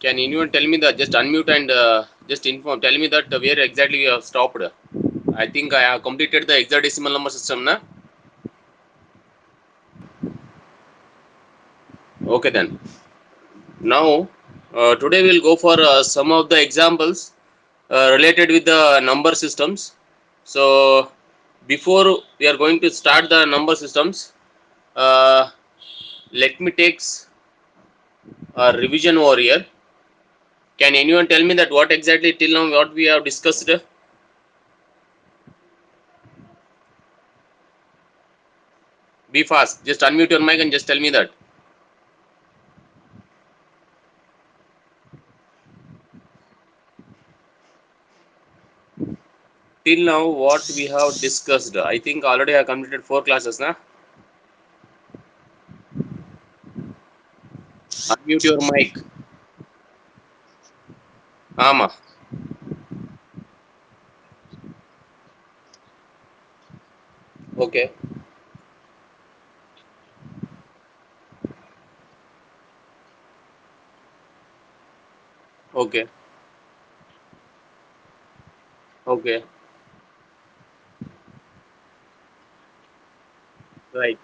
Can anyone tell me that? Just unmute and just inform. Tell me that where exactly you have stopped. I think I have completed the hexadecimal number system, na? Okay then. Now, today we'll go for some of the examples related with the number systems. So, before we are going to start the number systems, uh, let me take a revision over here. Can anyone tell me that what exactly till now what we have discussed? Be fast. Just unmute your mic and just tell me that. Till now what we have discussed, I think already I have completed 4 classes, na? Unmute your mic. Ama. Okay. Okay. Okay. Right.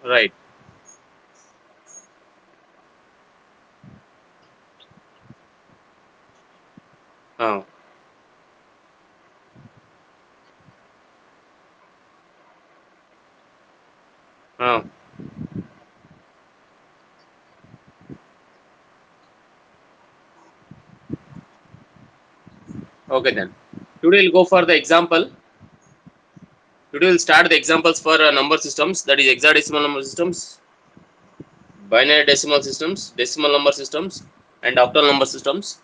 Right. Uh, uh, okay then. Today we'll go for the example. Today we'll start the examples for number systems, that is hexadecimal number systems, binary decimal systems, decimal number systems, and octal number systems.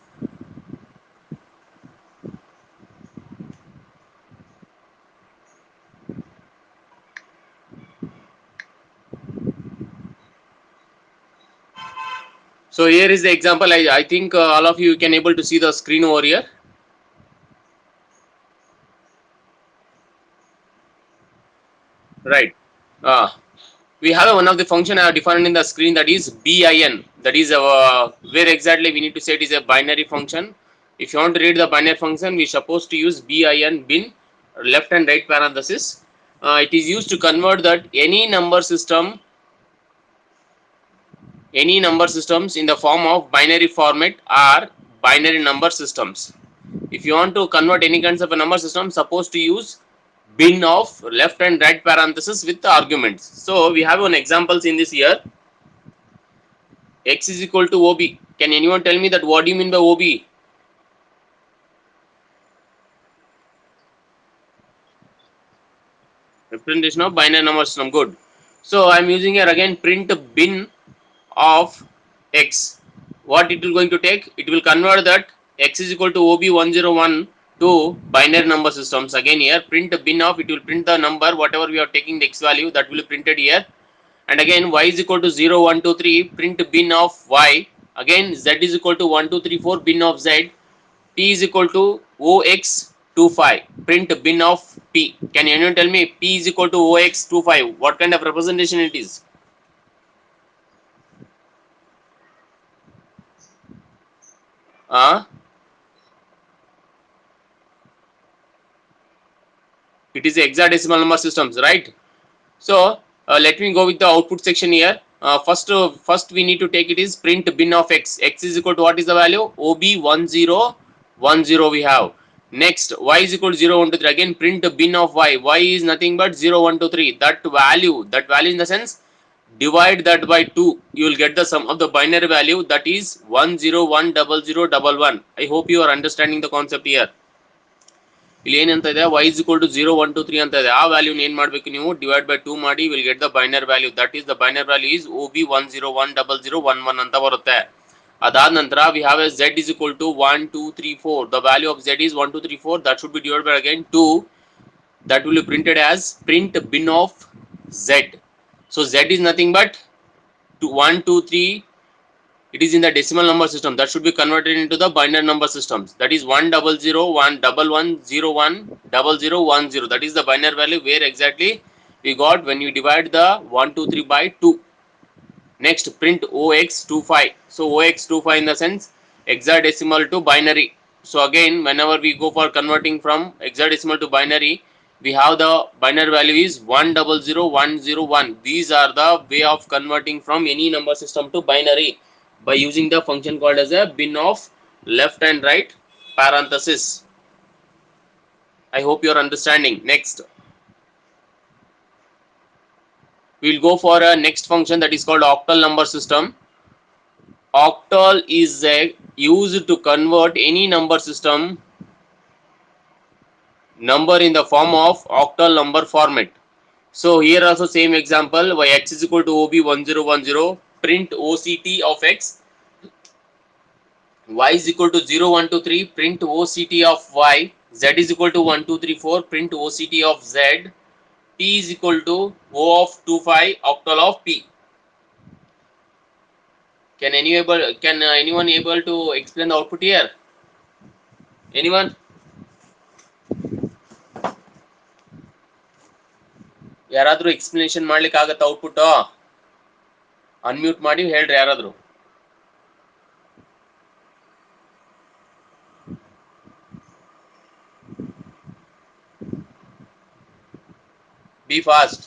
So here is the example. I think all of you can able to see the screen over here. Right. We have one of the function I have defined in the screen, that is bin. That is where exactly we need to say it is a binary function. If you want to read the binary function, we supposed to use bin left and right parenthesis. It is used to convert that any number systems in the form of binary format are binary number systems. If you want to convert any kinds of a number system, supposed to use bin of left and right parenthesis with the arguments. So we have one examples in this here. X is equal to OB. Can anyone tell me that what do you mean by OB? Representation of binary number system. Good. So I am using here again print bin of X. What it will going to take? It will convert that X is equal to OB101 to binary number systems. Again here print bin of, it will print the number whatever we are taking the X value, that will be printed here. And again y is equal to 0 1 2 3, print bin of y. Again z is equal to 1 2 3 4, bin of z. P is equal to OX25, print bin of P. Can anyone tell me P is equal to OX25, what kind of representation it is? It is hexadecimal number systems, right? So let me go with the output section here. First we need to take it is print bin of X. X is equal to what is the value? OB1010 we have. Next y is equal to 0 1 2 3. Again print bin of y. Y is nothing but 0 1 2 3. That value in the sense, divide that by 2, you will get the sum of the binary value, that is 1010011. I hope you are understanding the concept here. ಇಲ್ಲಿ ಏನಂತ ಇದೆ, y is equal to 0 1 2 3 ಅಂತ ಇದೆ. ಆ ವ್ಯಾಲ್ಯೂನ ಏನು ಮಾಡಬೇಕು ನೀವು, divide by 2 ಮಾಡಿ, will get the binary value, that is the binary value is OB101011 ಅಂತ ಬರುತ್ತೆ. ಅದಾದ ನಂತರ we have A z is equal to 1 2 3 4. The value of z is 1 2 3 4. That should be divided by again 2. That will be printed as print bin of z. So z is nothing but 1 2 3. It is in the decimal number system, that should be converted into the binary number systems, that is 10011010010. That is the binary value where exactly we got when you divide the 1 2 3 by 2. Next, print OX25. So OX25 in the sense hexadecimal to binary. So again, whenever we go for converting from hexadecimal to binary, we have the binary value is 100101. These are the way of converting from any number system to binary by using the function called as a bin of left and right parenthesis. I hope you are understanding. Next, we'll go for a next function that is called octal number system. Octal is used to convert any number system number in the form of octal number format. So here also same example, y x is equal to OB1010, print OCT of x, y is equal to 0123, print OCT of y, z is equal to 1234, print OCT of z, p is equal to O of 25 octal of p. Can anyone able to explain the output here? Anyone? ಯಾರಾದ್ರೂ explanation ಮಾಡ್ಲಿಕ್ಕೆ ಆಗತ್ತಾ output? Unmute ಮಾಡಿ ಹೇಳ್ರಿ ಯಾರಾದ್ರೂ. B fast.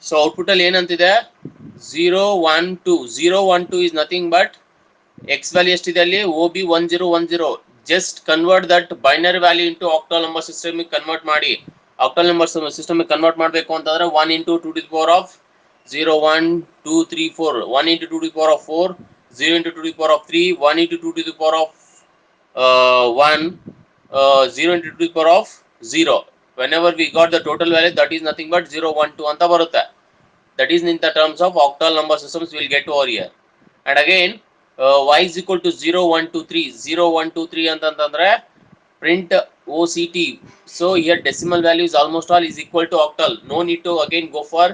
So output ಅಲ್ಲಿ ಏನಂತಿದೆ? 012. 012 is nothing but x value ಎಷ್ಟಿದೆ ಅಲ್ಲಿ? OB1010. just convert that binary value into octal number system convert ಮಾಡಿ. octal number system convert ಮಾಡಬೇಕು ಅಂತಂದ್ರೆ 1 into 2 to the power of 0 1 2 3 4, 1 into 2 to the power of 4, 0 into 2 to the power of 3, 1 into 2 to the power of 1, 0 into 2 to the power of 0. whenever we got the total value, that is nothing but 0 1 2 ಅಂತ ಬರುತ್ತೆ. that is in the terms of octal number systems we will get over here. And again, y is equal to 0 1 2 3. 0 1 2 3 ಅಂತಂದ್ರೆ print OCT. so here decimal value is almost all is equal to octal. no need to again go for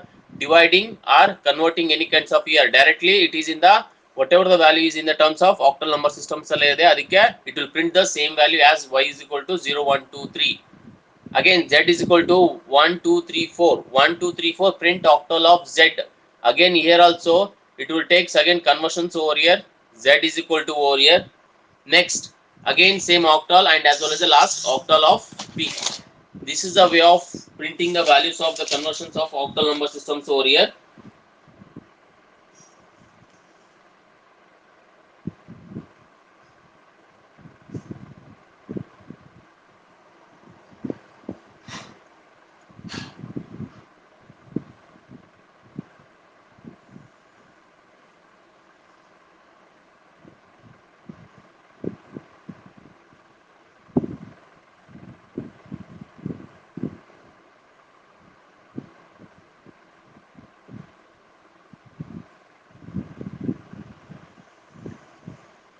dividing or converting any kinds of here. directly it is in the whatever the value is in the terms of octal number systems alle ide adike it will print the same value as y is equal to 0 1 2 3. again z is equal to 1 2 3 4. 1 2 3 4, print octal of z. again here also it will takes again conversions over here. z is equal to over here. next again same octal and as well as the last octal of p. this is the way of printing the values of the conversions of octal number systems over here.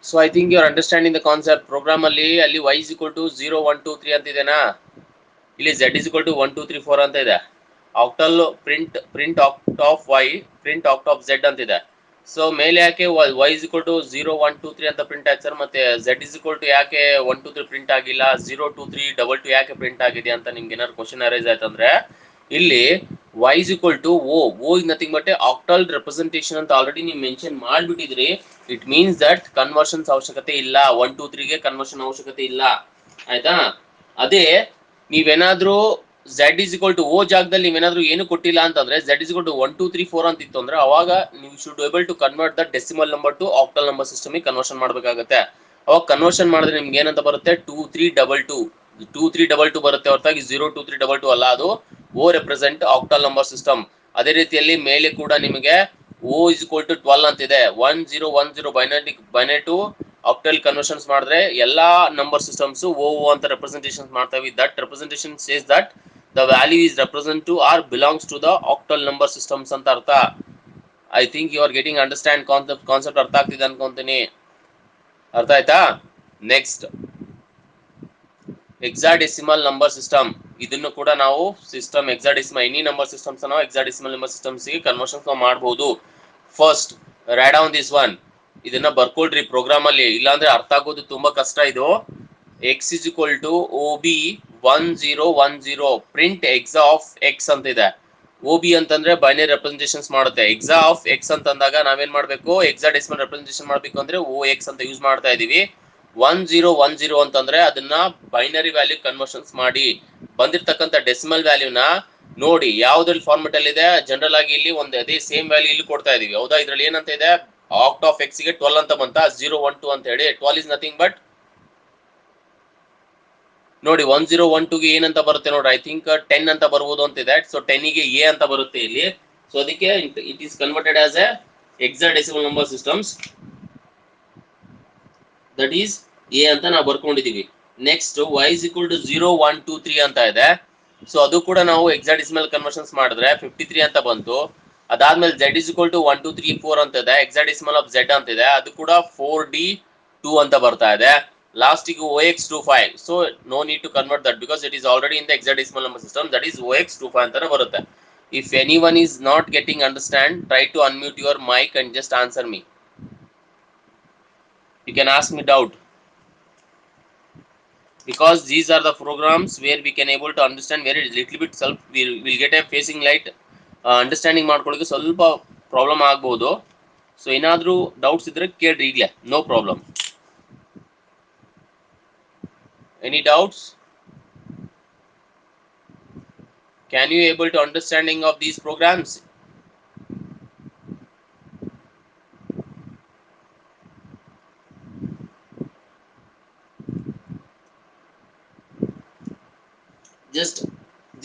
So I think you are understanding the concept. program ಅಲ್ಲಿ y is equal to 0 1 2 3 ಅಂತ ಇದೆನಾ, ಇಲ್ಲಿ z is equal to 1 2 3 4 ಅಂತ ಇದೆ. octal print oct of y, print oct of z ಅಂತ ಇದೆ. So ಮೇಲೆ ಯಾಕೆ y is equal to 0 1 2 3 ಅಂತ ಪ್ರಿಂಟ್ ಆಯ್ತು ಸರ್, ಮತ್ತೆ z is equal to ಯಾಕೆ 1 2 3 ಪ್ರಿಂಟ್ ಆಗಿಲ್ಲ, 0 2 3 2 2 ಯಾಕೆ ಪ್ರಿಂಟ್ ಆಗಿದೆ ಅಂತ ನಿಮ್ಗೆ ಏನಾದ್ರು ಕ್ವಶನ್ ಅರೈಸ್ ಆಯ್ತಂದ್ರೆ, ಇಲ್ಲಿ y is equal to o is nothing but octal representation ಅಂತ ಆಲ್ರೆಡಿ ನೀವು ಮೆನ್ಷನ್ ಮಾಡ್ಬಿಟ್ಟಿದ್ರಿ. ಇಟ್ ಮೀನ್ಸ್ ದಟ್ ಕನ್ವರ್ಷನ್ಸ್ ಅವಶ್ಯಕತೆ ಇಲ್ಲ, 1 2 3 ಗೆ ಕನ್ವರ್ಷನ್ ಅವಶ್ಯಕತೆ ಇಲ್ಲ, ಆಯ್ತಾ. ಅದೇ ನೀವೇನಾದ್ರೂ z is equal to o ಜಾಗದಲ್ಲಿ ನೀವೇನಾದ್ರೂ ಏನು ಕೊಟ್ಟಿಲ್ಲ ಅಂತಂದ್ರೆ z is equal to 1 2 3 4 ಅಂತ ಇತ್ತು ಅಂದ್ರೆ ಅವಾಗ ನೀವು should able to convert the decimal number to octal number system conversion ಮಾಡಬೇಕಾಗುತ್ತೆ. ಅವಾಗ ಕನ್ವರ್ಷನ್ ಮಾಡಿದ್ರೆ ನಿಮ್ಗೆ ಏನಂತ ಬರುತ್ತೆ, 2 3 2 2 2 3 2 2 ಬರುತ್ತೆ ಹೊರತಾಗಿ 0 2 3 2 2 ಅಲ್ಲ. ಅದು o represent octal number system. ಅದೇ ರೀತಿಯಲ್ಲಿ ಮೇಲೆ ಕೂಡ ನಿಮಗೆ o is equal to 12 ಅಂತಿದೆ. 1 0 1 0 ಬೈನರಿ ಟು ಆಕ್ಟಲ್ ಕನ್ವರ್ಷನ್ಸ್ ಮಾಡಿದ್ರೆ ಎಲ್ಲಾ ನಂಬರ್ ಸಿಸ್ಟಮ್ಸ್ o ಅಂತ ರೆಪ್ರೆಸೆಂಟೇಷನ್ ಮಾಡ್ತವೆ. That representation says that the value is represent to or belongs to the octal number systems ಅಂತ ಅರ್ಥ. I think you are getting understand concept ಅರ್ಥ ಆಗ್ತಿದೆ ಅನ್ಕೊಂತೀನಿ. ಅರ್ಥ ಆಯ್ತಾ? Next hexadecimal number system. ಇದನ್ನು ಕೂಡ ನಾವು system hexadecimal any number systems ನಾವು hexadecimal ನಂಬರ್ ಸಿಸ್ಟಮ್ಸ್ ಗೆ ಕನ್ವರ್ಷನ್ಸ್ ಮಾಡಬಹುದು. First write down this one. ಇದನ್ನ ಬರ್ಕೊಳ್ರಿ ಪ್ರೋಗ್ರಾಮ್ ಅಲ್ಲಿ, ಇಲ್ಲಾಂದ್ರೆ ಅರ್ಥ ಆಗೋದು ತುಂಬಾ ಕಷ್ಟ ಇದು. x is equal to OB 1010 print hex of X ಅಂತ ಇದೆ. ಒ ಬಿ ಅಂತಂದ್ರೆ ಬೈನರಿ ರೆಪ್ರೆಸೆಂಟೇಷನ್ಸ್ ಮಾಡುತ್ತೆ. ಎಕ್ಸಾ ಆಫ್ ಎಕ್ಸ್ ಅಂತಂದಾಗ ನಾವೇನ್ ಮಾಡ್ಬೇಕು, ಎಕ್ಸಾ ಡೆಸಿಮಲ್ ರೆಪ್ರೆಸೆಂಟೇಷನ್ ಮಾಡ್ಬೇಕು ಅಂದ್ರೆ ಓ ಎಕ್ಸ್ ಅಂತ ಯೂಸ್ ಮಾಡ್ತಾ ಇದೀವಿ. 1010 ಅಂತಂದ್ರೆ ಅದನ್ನ ಬೈನರಿ ವ್ಯಾಲ್ಯೂ ಕನ್ವರ್ಷನ್ಸ್ ಮಾಡಿ ಬಂದಿರ್ತಕ್ಕಂಥ ಡೆಸಿಮಲ್ ವ್ಯಾಲ್ಯೂನ ನೋಡಿ ಯಾವ್ದ್ರಲ್ಲಿ ಫಾರ್ಮೆಟ್ ಅಲ್ಲಿ ಇದೆ. ಜನರಲ್ ಆಗಿ ಇಲ್ಲಿ ಒಂದು ಅದೇ ಸೇಮ್ ವ್ಯಾಲ್ಯೂ ಇಲ್ಲಿ ಕೊಡ್ತಾ ಇದೀವಿ, ಹೌದಾ. ಇದ್ರಲ್ಲಿ ಏನಂತ ಇದೆ, ಆಕ್ಟ್ ಆಫ್ ಎಕ್ಸ್ ಗೆ 12 ಅಂತ ಬಂತ, 012 ಅಂತ ಹೇಳಿ. 12 ಇಸ್ ನಥಿಂಗ್ ಬಟ್ ನೋಡಿ 1012 ಗೆ ಏನಂತ ಬರುತ್ತೆ ನೋಡ್ರಿ, ಐ ಥಿಂಕ್ 10 ಅಂತ ಬರ್ಬೋದು ಅಂತಿದೆ. ಸೊ 10 ಗೆ ಎ ಅಂತ ಬರುತ್ತೆ ಇಲ್ಲಿ. ಸೊ ಅದಕ್ಕೆ it is converted as a hexadecimal number systems, that is a ಅಂತ ನಾವು ಬರ್ಕೊಂಡಿದೀವಿ. Next y is equal to 0 1 2 3 ಅಂತ ಇದೆ. ಸೊ ಅದು ಕೂಡ ನಾವು ಹೆಕ್ಸಾಡೆಸಿಮಲ್ ಕನ್ವರ್ಷನ್ಸ್ ಮಾಡಿದ್ರೆ 53 ಅಂತ ಬಂತು. ಅದಾದ್ಮೇಲೆ z is equal to 1 2 3 4 ಅಂತ ಇದೆ. ಹೆಕ್ಸಾಡೆಸಿಮಲ್ ಆಫ್ z ಅಂತ ಇದೆ, ಅದು ಕೂಡ 4d2 ಅಂತ ಬರ್ತಾ ಇದೆ. ಲಾಸ್ಟಿಗೆ OX25. So no need to convert that because it is already in the hexadecimal number system, that is OX25 ಅಂತಾನೆ ಬರುತ್ತೆ. If anyone is not getting understand, try to unmute your mic and just answer me. You can ask me doubt, because these are the programs where we can able to understand very little bit self, we'll get a facing light. Understanding ಮಾಡ್ಕೊಳ್ಳೋಕೆ ಸ್ವಲ್ಪ problem ಆಗ್ಬೋದು. So ಏನಾದರೂ doubts ಇದ್ರೆ ಕೇಳ್ರಿ ಈಗಲೇ, no problem. Any doubts? Can you able to understanding of these programs?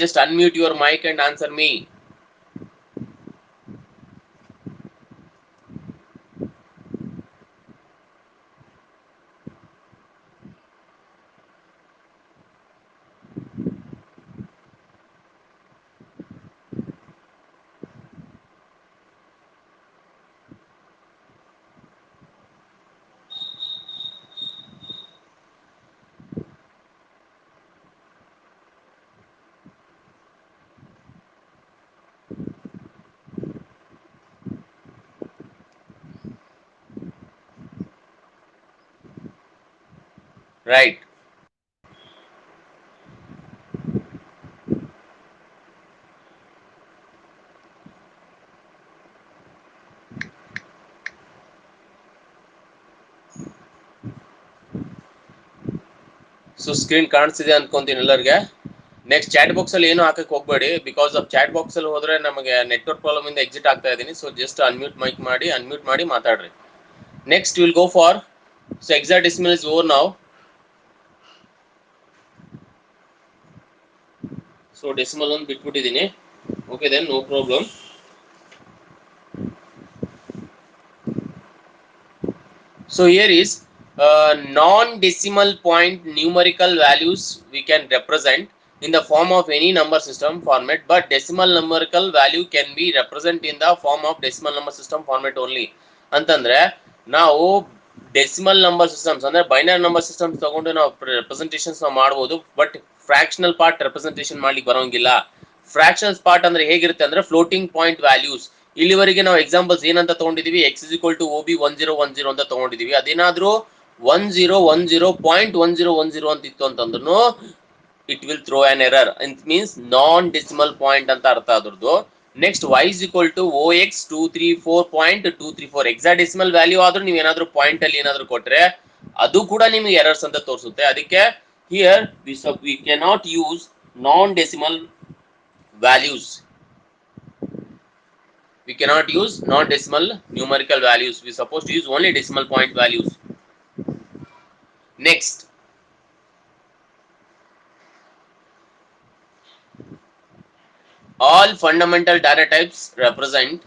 Just unmute your mic and answer me. Right. So screen ಕಾಣಿಸ್ತಿದೆ ಅನ್ಕೊಂತೀನಿ ಎಲ್ಲರಿಗೆ. ನೆಕ್ಸ್ಟ್ ಚಾಟ್ ಬಾಕ್ಸ್ ಅಲ್ಲಿ ಏನು ಹಾಕಕ್ಕೆ ಹೋಗಬೇಡಿ, ಬಿಕಾಸ್ ಆಫ್ ಚಾಟ್ ಬಾಕ್ಸ್ ಅಲ್ಲಿ ಹೋದ್ರೆ ನಮಗೆ ನೆಟ್ವರ್ಕ್ ಪ್ರಾಬ್ಲಮ್ ಇಂದ ಎಕ್ಸಿಟ್ ಆಗ್ತಾ ಇದೀನಿ. ಸೊ ಜಸ್ಟ್ ಅನ್ಮ್ಯೂಟ್ ಮಾಡಿ ಮಾತಾಡ್ರಿ. Next will go for, so hexadecimal is over now. So decimal ಒಂದು ಬಿಟ್ಬಿಟ್ಟಿದ್ದೀನಿ. Okay then, no problem. So here is non-decimal point numerical values we can represent in the form of any number system format, but decimal numerical value can be represented in the form of decimal number system format only. ಅಂತಂದ್ರೆ ನಾವು decimal number systems ಅಂದ್ರೆ binary number systems ತಗೊಂಡು ನಾವು representations ಮಾಡಬಹುದು, but fractional part representation ಮಾಡ್ಲಿಕ್ಕೆ ಬರೋಂಗಿಲ್ಲ. Fractional part ಅಂದ್ರೆ ಹೇಗಿರುತ್ತೆ ಅಂದ್ರೆ ಫ್ಲೋಟಿಂಗ್ ಪಾಯಿಂಟ್ ವ್ಯಾಲ್ಯೂಸ್. ಇಲ್ಲಿವರೆಗೆ ನಾವು ಎಕ್ಸಾಂಪಲ್ಸ್ ಏನಂತ ತಗೊಂಡಿದೀವಿ, x is equal to OB 1010 ಅಂತ ತಗೊಂಡಿದೀವಿ. ಅದೇನಾದ್ರೂ 1010.1010 ಅಂತ ಇತ್ತು ಅಂತಂದ್ರೂ it will throw an error. It means non decimal point ಅಂತ ಅರ್ಥ ಅದ್ರದ್ದು. Next y is equal to OX 234.234 hexadecimal value ಆದ್ರೂ ನೀವು ಏನಾದ್ರೂ ಪಾಯಿಂಟ್ ಅಲ್ಲಿ ಏನಾದ್ರೂ ಕೊಟ್ರೆ ಅದು ಕೂಡ ನಿಮಗೆ ಎರರ್ಸ್ ಅಂತ ತೋರಿಸುತ್ತೆ. ಅದಕ್ಕೆ here we cannot use non decimal values. We cannot use non-decimal numerical values. We are supposed to use only decimal point values. Next, all fundamental data types represent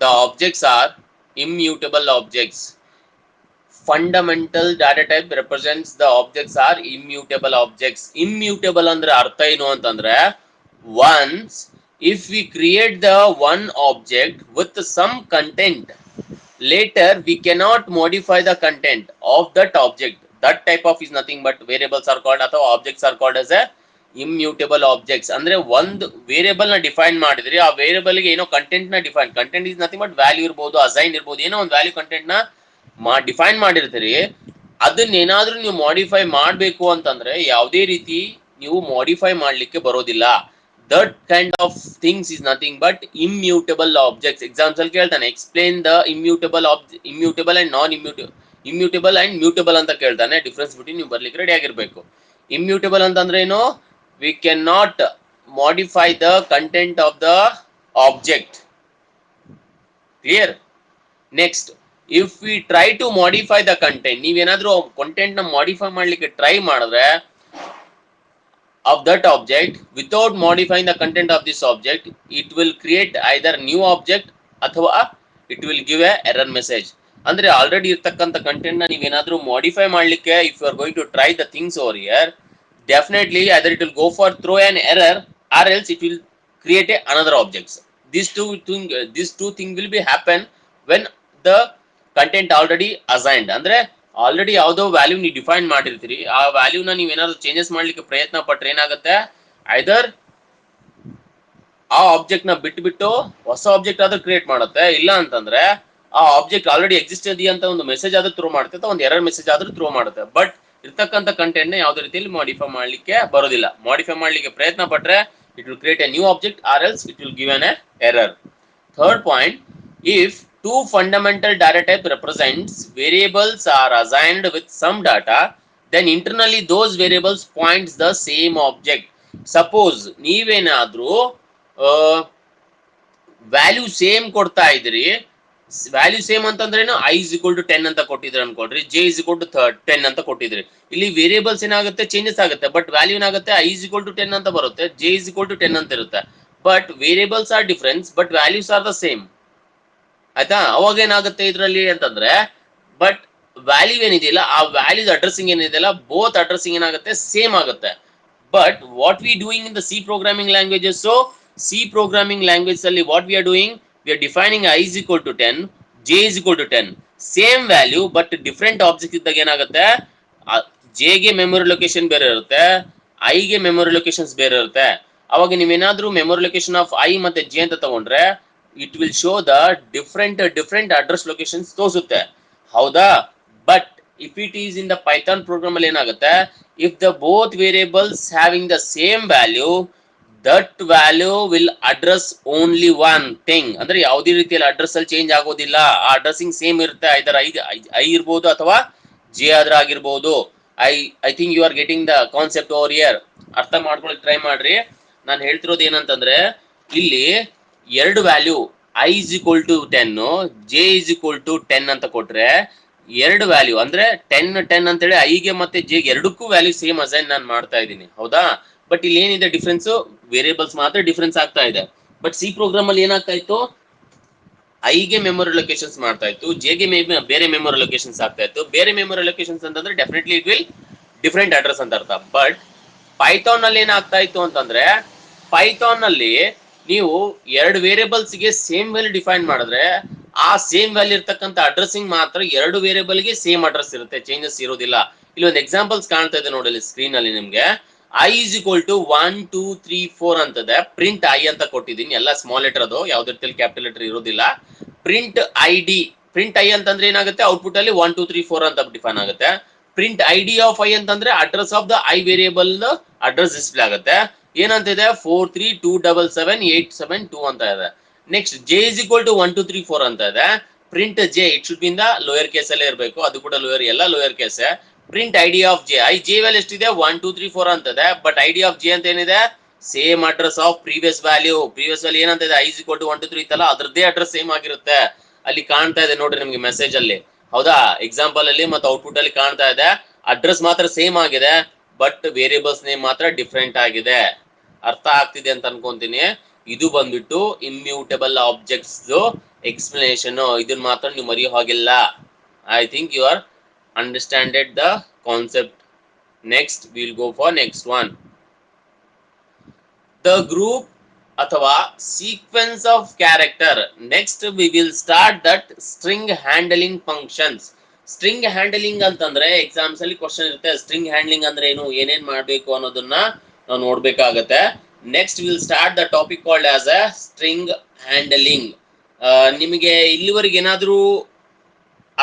the objects are immutable objects. Fundamental data type represents the objects are immutable objects. Immutable ಅಂದ್ರೆ ಅರ್ಥ ಏನು ಅಂತಂದ್ರೆ, once if we create the one object with some content, later we cannot modify the content of that object. That type of is nothing but variables are called ಅಥವಾ objects are called as a immutable objects. ಅಂದ್ರೆ ಒಂದು variable ನ define ಮಾಡಿದ್ರಿ, ಆ variable ಗೆ ಏನೋ content ನ define, content is nothing but value ಇರ್ಬೋದು, ಅಸೈನ್ ಇರ್ಬೋದು, ಏನೋ ಒಂದು ವ್ಯಾಲ್ಯೂ ಕಂಟೆಂಟ್ ನ ಡಿಫೈನ್ ಮಾಡಿರ್ತೀರಿ. ಅದನ್ನೇನಾದ್ರೂ ನೀವು ಮಾಡಿಫೈ ಮಾಡಬೇಕು ಅಂತಂದ್ರೆ ಯಾವುದೇ ರೀತಿ ನೀವು ಮಾಡಿಫೈ ಮಾಡ್ಲಿಕ್ಕೆ ಬರೋದಿಲ್ಲ. That kind of things is nothing but immutable objects. Exams ಅಲ್ಲಿ ಕೇಳ್ತಾನೆ, explain the immutable and non immutable and mutable ಅಂತ ಕೇಳ್ತಾನೆ. ಡಿಫ್ರೆನ್ಸ್ ಬಿಟ್ಟು ನೀವು ಬರ್ಲಿಕ್ಕೆ ರೆಡಿ ಆಗಿರ್ಬೇಕು. ಇಮ್ಯೂಟಬಲ್ ಅಂತಂದ್ರೆ ಏನು? We can not modify the content of the object. Clear? Next, if we try to modify the content, ನೀವೇನಾದ್ರೂ ಕಂಟೆಂಟ್ ನ ಮಾಡಿಫೈ ಮಾಡ್ಲಿಕ್ಕೆ ಟ್ರೈ ಮಾಡಿದ್ರೆ of that object without modifying the content of this object, it will create either new object ಅಥವಾ it will give a error message. ಅಂದ್ರೆ already ಇರ್ತಕ್ಕಂಥ content ನ ನೀವೇನಾದ್ರೂ modify ಮಾಡ್ಲಿಕ್ಕೆ if you are going to try the things over here, definitely either it will go for throw an error or else it will create another objects. These two things will be happen when the content already assigned. ಅಂದ್ರೆ already ಯಾವುದೋ value ನೀವು define ಮಾಡಿರ್ತೀರಿ, ಆ ವ್ಯಾಲ್ಯೂನ ನೀವೇನಾದ್ರು changes ಮಾಡ್ಲಿಕ್ಕೆ ಪ್ರಯತ್ನ ಪಟ್ರೆ ಏನಾಗುತ್ತೆ, ಐದರ್ ಆ object ನ ಬಿಟ್ಟು ಹೊಸ ಆಬ್ಜೆಕ್ಟ್ ಆದ್ರೂ ಕ್ರಿಯೇಟ್ ಮಾಡುತ್ತೆ, ಇಲ್ಲ ಅಂತಂದ್ರೆ ಆ ಆಬ್ಜೆಕ್ಟ್ ಆಲ್ರೆಡಿ ಎಕ್ಸಿಸ್ಟ್ ಇದೆಯಾ ಅಂತ ಒಂದು ಮೆಸೇಜ್ ಆದ್ರೂ ಥ್ರೋ ಮಾಡುತ್ತೆ ಅಥವಾ ಒಂದು ಎರರ್ ಮೆಸೇಜ್ ಆದ್ರೂ ಥ್ರೋ ಮಾಡುತ್ತೆ. ಬಟ್ ಇರ್ತಕ್ಕಂಥ ಕಂಟೆಂಟ್ ನ ಯಾವುದೇ ರೀತಿಯಲ್ಲಿ ಮಾಡಿಫೈ ಮಾಡ್ಲಿಕ್ಕೆ ಬರೋದಿಲ್ಲ. ಮಾಡಿಫೈ ಮಾಡ್ಲಿಕ್ಕೆ ಪ್ರಯತ್ನ ಪಟ್ರೆ it will create a new object or else it will give an error. Third point, if two fundamental data type represents variables are assigned with some data, then internally those variables points the same object. Suppose ನೀವೇನಾದ್ರೂ value same ಕೊಡ್ತಾ ಇದ್ರಿ, value same ಅಂತಂದ್ರೇನು, i is equal to 10 ಅಂತ ಕೊಟ್ಟಿದ್ರೆ ಅನ್ಕೊಡ್ರಿ, j is equal to 10 ಅಂತ ಕೊಟ್ಟಿದ್ರಿ. ಇಲ್ಲಿ variables ಏನಾಗುತ್ತೆ, changes ಆಗುತ್ತೆ, ಬಟ್ ವ್ಯಾಲ್ಯೂ ಏನಾಗುತ್ತೆ, i is equal to 10 ಅಂತ ಬರುತ್ತೆ, j is equal to 10 ಅಂತ ಇರುತ್ತೆ. But variables are difference but values are the same. ಆಯ್ತಾ? ಅವಾಗ ಏನಾಗುತ್ತೆ ಇದರಲ್ಲಿ ಅಂತಂದ್ರೆ, ಬಟ್ ವ್ಯಾಲ್ಯೂ ಏನಿದೆಯಲ್ಲ ಆ ವ್ಯಾಲ್ಯೂಸ್ ಅಡ್ರೆಸಿಂಗ್ ಏನಿದೆಯಲ್ಲ ಬೋತ್ ಅಡ್ರೆಸಿಂಗ್ ಏನಾಗುತ್ತೆ, ಸೇಮ್ ಆಗುತ್ತೆ. But what we doing in the C programming languages, so C programming language ಅಲ್ಲಿ what we are doing, we are defining i is equal to 10, j is equal to 10, same value but different object ಇದ್ದಾಗ ಏನಾಗುತ್ತೆ, j ಗೆ memory location ಬೇರೆ ಇರುತ್ತೆ, i ಗೆ memory locations ಬೇರೆ ಇರುತ್ತೆ. ಅವಾಗ ನೀವೇನಾದ್ರೂ ಮೆಮೊರಿ ಲೊಕೇಶನ್ ಆಫ್ i ಮತ್ತೆ j ಅಂತ ತಗೊಂಡ್ರೆ it will show the different address locations ತೋರಿಸುತ್ತೆ, ಹೌದಾ? But if it is in the Python program ಅಲ್ಲಿ ಏನಾಗುತ್ತೆ, if the both variables having the same value, that value will address only one thing. ಅಂದ್ರೆ ಯಾವುದೇ ರೀತಿಯಲ್ಲಿ address ಅಲ್ಲಿ change ಆಗೋದಿಲ್ಲ, ಆ ಅಡ್ರೆಸಿಂಗ್ ಸೇಮ್ ಇರುತ್ತೆ. ಐದರ್ ಐ ಇರ್ಬೋದು ಅಥವಾ ಜೆ ಆದ್ರ ಆಗಿರ್ಬೋದು. I think you are getting the concept over here. ಅರ್ಥ ಮಾಡ್ಕೊಳಕ್ ಟ್ರೈ ಮಾಡ್ರಿ. ನಾನು ಹೇಳ್ತಿರೋದು ಏನಂತಂದ್ರೆ, ಇಲ್ಲಿ ಎರಡು value i is equal to 10, j is equal to 10 ಅಂತ ಕೊಟ್ರೆ, ಎರಡು ವ್ಯಾಲ್ಯೂ ಅಂದ್ರೆ 10 ಅಂತೇಳಿ ಐಗೆ ಮತ್ತೆ ಜೆ ಎರಡಕ್ಕೂ ವ್ಯಾಲ್ಯೂ ಸೇಮ್ ಅಸೈನ್ ನಾನು ಮಾಡ್ತಾ ಇದ್ದೀನಿ, ಹೌದಾ? ಬಟ್ ಇಲ್ಲಿ ಏನಿದೆ ಡಿಫ್ರೆನ್ಸ್, ವೇರಿಯೇಬಲ್ಸ್ ಮಾತ್ರ ಡಿಫ್ರೆನ್ಸ್ ಆಗ್ತಾ ಇದೆ. ಬಟ್ ಸಿ ಪ್ರೋಗ್ರಾಮ್ ಅಲ್ಲಿ ಏನಾಗ್ತಾ ಇತ್ತು, ಐಗೆ ಮೆಮೊರಿ ಲೊಕೇಶನ್ಸ್ ಮಾಡ್ತಾ ಇತ್ತು, ಜೆಗೆ ಬೇರೆ ಮೆಮೊರಿ ಲೊಕೇಶನ್ಸ್ ಆಗ್ತಾ ಇತ್ತು. ಬೇರೆ ಮೆಮೊರಿ ಲೊಕೇಶನ್ಸ್ ಅಂತಂದ್ರೆ definitely it will different address ಅಂತ ಅರ್ಥ. ಬಟ್ ಪೈಥಾನ್ ಅಲ್ಲಿ ಏನಾಗ್ತಾ ಇತ್ತು ಅಂತಂದ್ರೆ, ಪೈಥಾನ್ ಅಲ್ಲಿ ನೀವು ಎರಡು ವೇರಿಯೇಬಲ್ಸ್ ಗೆ ಸೇಮ್ ವ್ಯಾಲ್ಯೂ ಡಿಫೈನ್ ಮಾಡಿದ್ರೆ ಆ ಸೇಮ್ ವ್ಯಾಲ್ಯೂ ಇರ್ತಕ್ಕಂಥ ಅಡ್ರೆಸಿಂಗ್ ಮಾತ್ರ ಎರಡು ವೇರಿಯೇಬಲ್ ಗೆ ಸೇಮ್ ಅಡ್ರೆಸ್ ಇರುತ್ತೆ, ಚೇಂಜಸ್ ಇರೋದಿಲ್ಲ. ಇಲ್ಲಿ ಒಂದು ಎಕ್ಸಾಂಪಲ್ಸ್ ಕಾಣ್ತಾ ಇದೆ ನೋಡಿ ಸ್ಕ್ರೀನ್ ಅಲ್ಲಿ ನಿಮ್ಗೆ. i is equal to 1 2 3 4 ಅಂತದೆ, print i ಅಂತ ಕೊಟ್ಟಿದ್ದೀನಿ, ಎಲ್ಲ ಸ್ಮಾಲ್ ಲೆಟರ್ ಅದು, ಯಾವ್ದೇ ರೀತಿಯಲ್ಲಿ ಕ್ಯಾಪಿಟಲ್ ಲೆಟರ್ ಇರೋದಿಲ್ಲ. ಪ್ರಿಂಟ್ i ಅಂತಂದ್ರೆ ಏನಾಗುತ್ತೆ, ಔಟ್ಪುಟ್ ಅಲ್ಲಿ 1 2 3 4 ಅಂತ ಡಿಫೈನ್ ಆಗುತ್ತೆ. ಪ್ರಿಂಟ್ id ಆಫ್ i ಅಂತಂದ್ರೆ address of the i variable address display ಆಗುತ್ತೆ. ಏನಂತ ಇದೆ, 432778872 ಅಂತ ಇದೆ. Next j is equal to 1 2 3 4 ಅಂತ ಇದೆ. Print j it should B in the lower case ಅಲ್ಲೇ ಇರಬೇಕು, ಅದು ಕೂಡ ಲೋಯರ್, ಎಲ್ಲ lower case. Print ID of J, J value ಎಷ್ಟಿದೆ, 1 2 3 4 ಅಂತದೆ. ಬಟ್ ಐಡಿ ಆಫ್ ಜೆ ಅಂತ ಏನಿದೆ, same address of previous value ಏನಂತ ಇದೆ, i is equal to 1 2 3 ಇತ್ತಲ್ಲ ಅದ್ರದ್ದೇ ಅಡ್ರೆಸ್ ಸೇಮ್ ಆಗಿರುತ್ತೆ. ಅಲ್ಲಿ ಕಾಣ್ತಾ ಇದೆ ನೋಡ್ರಿ ನಿಮ್ಗೆ ಮೆಸೇಜ್ ಅಲ್ಲಿ, ಹೌದಾ? ಎಕ್ಸಾಂಪಲ್ ಅಲ್ಲಿ ಮತ್ತೆ ಔಟ್ಪುಟ್ ಅಲ್ಲಿ ಕಾಣ್ತಾ ಇದೆ, ಅಡ್ರೆಸ್ ಮಾತ್ರ ಸೇಮ್ ಆಗಿದೆ ಬಟ್ ವೇರಿಯೇಬಲ್ಸ್ ನೇಮ್ ಮಾತ್ರ ಡಿಫ್ರೆಂಟ್ ಆಗಿದೆ. ಅರ್ಥ ಆಗ್ತಿದೆ ಅಂತ ಅನ್ಕೊಂತೀನಿ. ಇದು ಬಂದ್ಬಿಟ್ಟು ಇಮ್ಯೂಟಬಲ್ ಆಬ್ಜೆಕ್ಟ್ಸ್ ಎಕ್ಸ್ಪ್ಲನೇಷನ್. ಇದನ್ನ ಮಾತ್ರ ನೀವು ಮರೆಯೋ ಹಾಗಿಲ್ಲ. I think you are understood the concept. Next we will go for next one. The group ಅಥವಾ sequence of character. Next we will start that string handling functions. String handling ಅಂತಂದ್ರೆ exams ಅಲ್ಲಿ question ಇರುತ್ತೆ, string handling ಅಂದ್ರೆ ಏನು, ಏನೇನ್ ಮಾಡ್ಬೇಕು ಅನ್ನೋದನ್ನ ನಾವು ನೋಡ್ಬೇಕಾಗತ್ತೆ. Next will start the topic called as a string handling. ನಿಮಗೆ ಇಲ್ಲಿವರೆಗೆ ಏನಾದ್ರೂ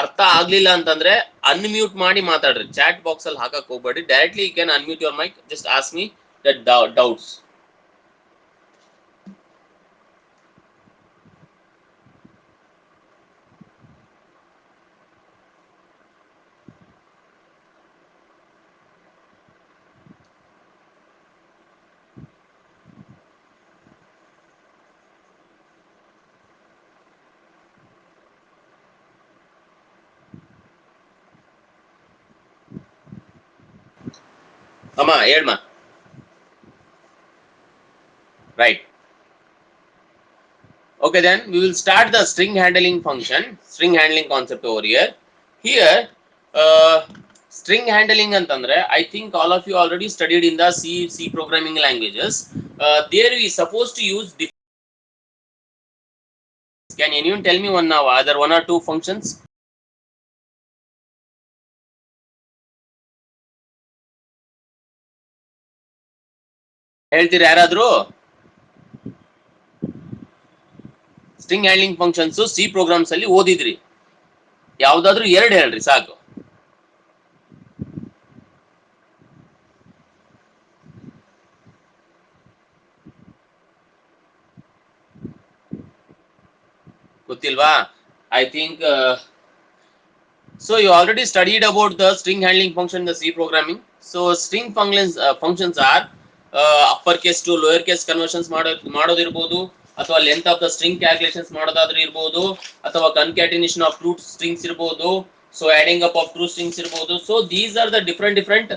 ಅರ್ಥ ಆಗ್ಲಿಲ್ಲ ಅಂತಂದ್ರೆ ಅನ್ಮ್ಯೂಟ್ ಮಾಡಿ ಮಾತಾಡ್ರಿ, ಚಾಟ್ ಬಾಕ್ಸ್ ಅಲ್ಲಿ ಹಾಕಕ್ ಹೋಗ್ಬೇಡಿ, directly you can unmute your mic, just ask me the doubts. ಅಮ್ಮ ಹೇಳ್ಮ. Right. Okay, then we will start the string handling function, string handling concept over here. Here, string handling ಅಂತಂದ್ರೆ I think all of you already studied in the C programming languages. There we supposed to use. Can anyone tell me one now? Either one or two functions? ಹೇಳ್ತೀರಾ ಯಾರಾದ್ರೂ? String handling functions C programs ಅಲ್ಲಿ ಓದಿದ್ರಿ, ಯಾವ್ದಾದ್ರು ಎರಡು ಹೇಳ್ರಿ ಸಾಕು. ಗೊತ್ತಿಲ್ವಾ? ಐ ಥಿಂಕ್ so you already studied about the string handling function in the C programming. So string functions are upper case to lower case conversions ಮಾಡೋದಿರ್ಬೋದು, ಅಥವಾ length of the string calculations ಮಾಡೋದಾದ್ರೂ ಇರ್ಬೋದು, ಅಥವಾ ಕನ್ಕ್ಯಾಟಿನೇಷನ್ ಆಫ್ ಟ್ರೂ ಸ್ಟ್ರಿಂಗ್ಸ್ ಇರ್ಬೋದು, so adding up of two strings ಇರ್ಬೋದು. So these are the different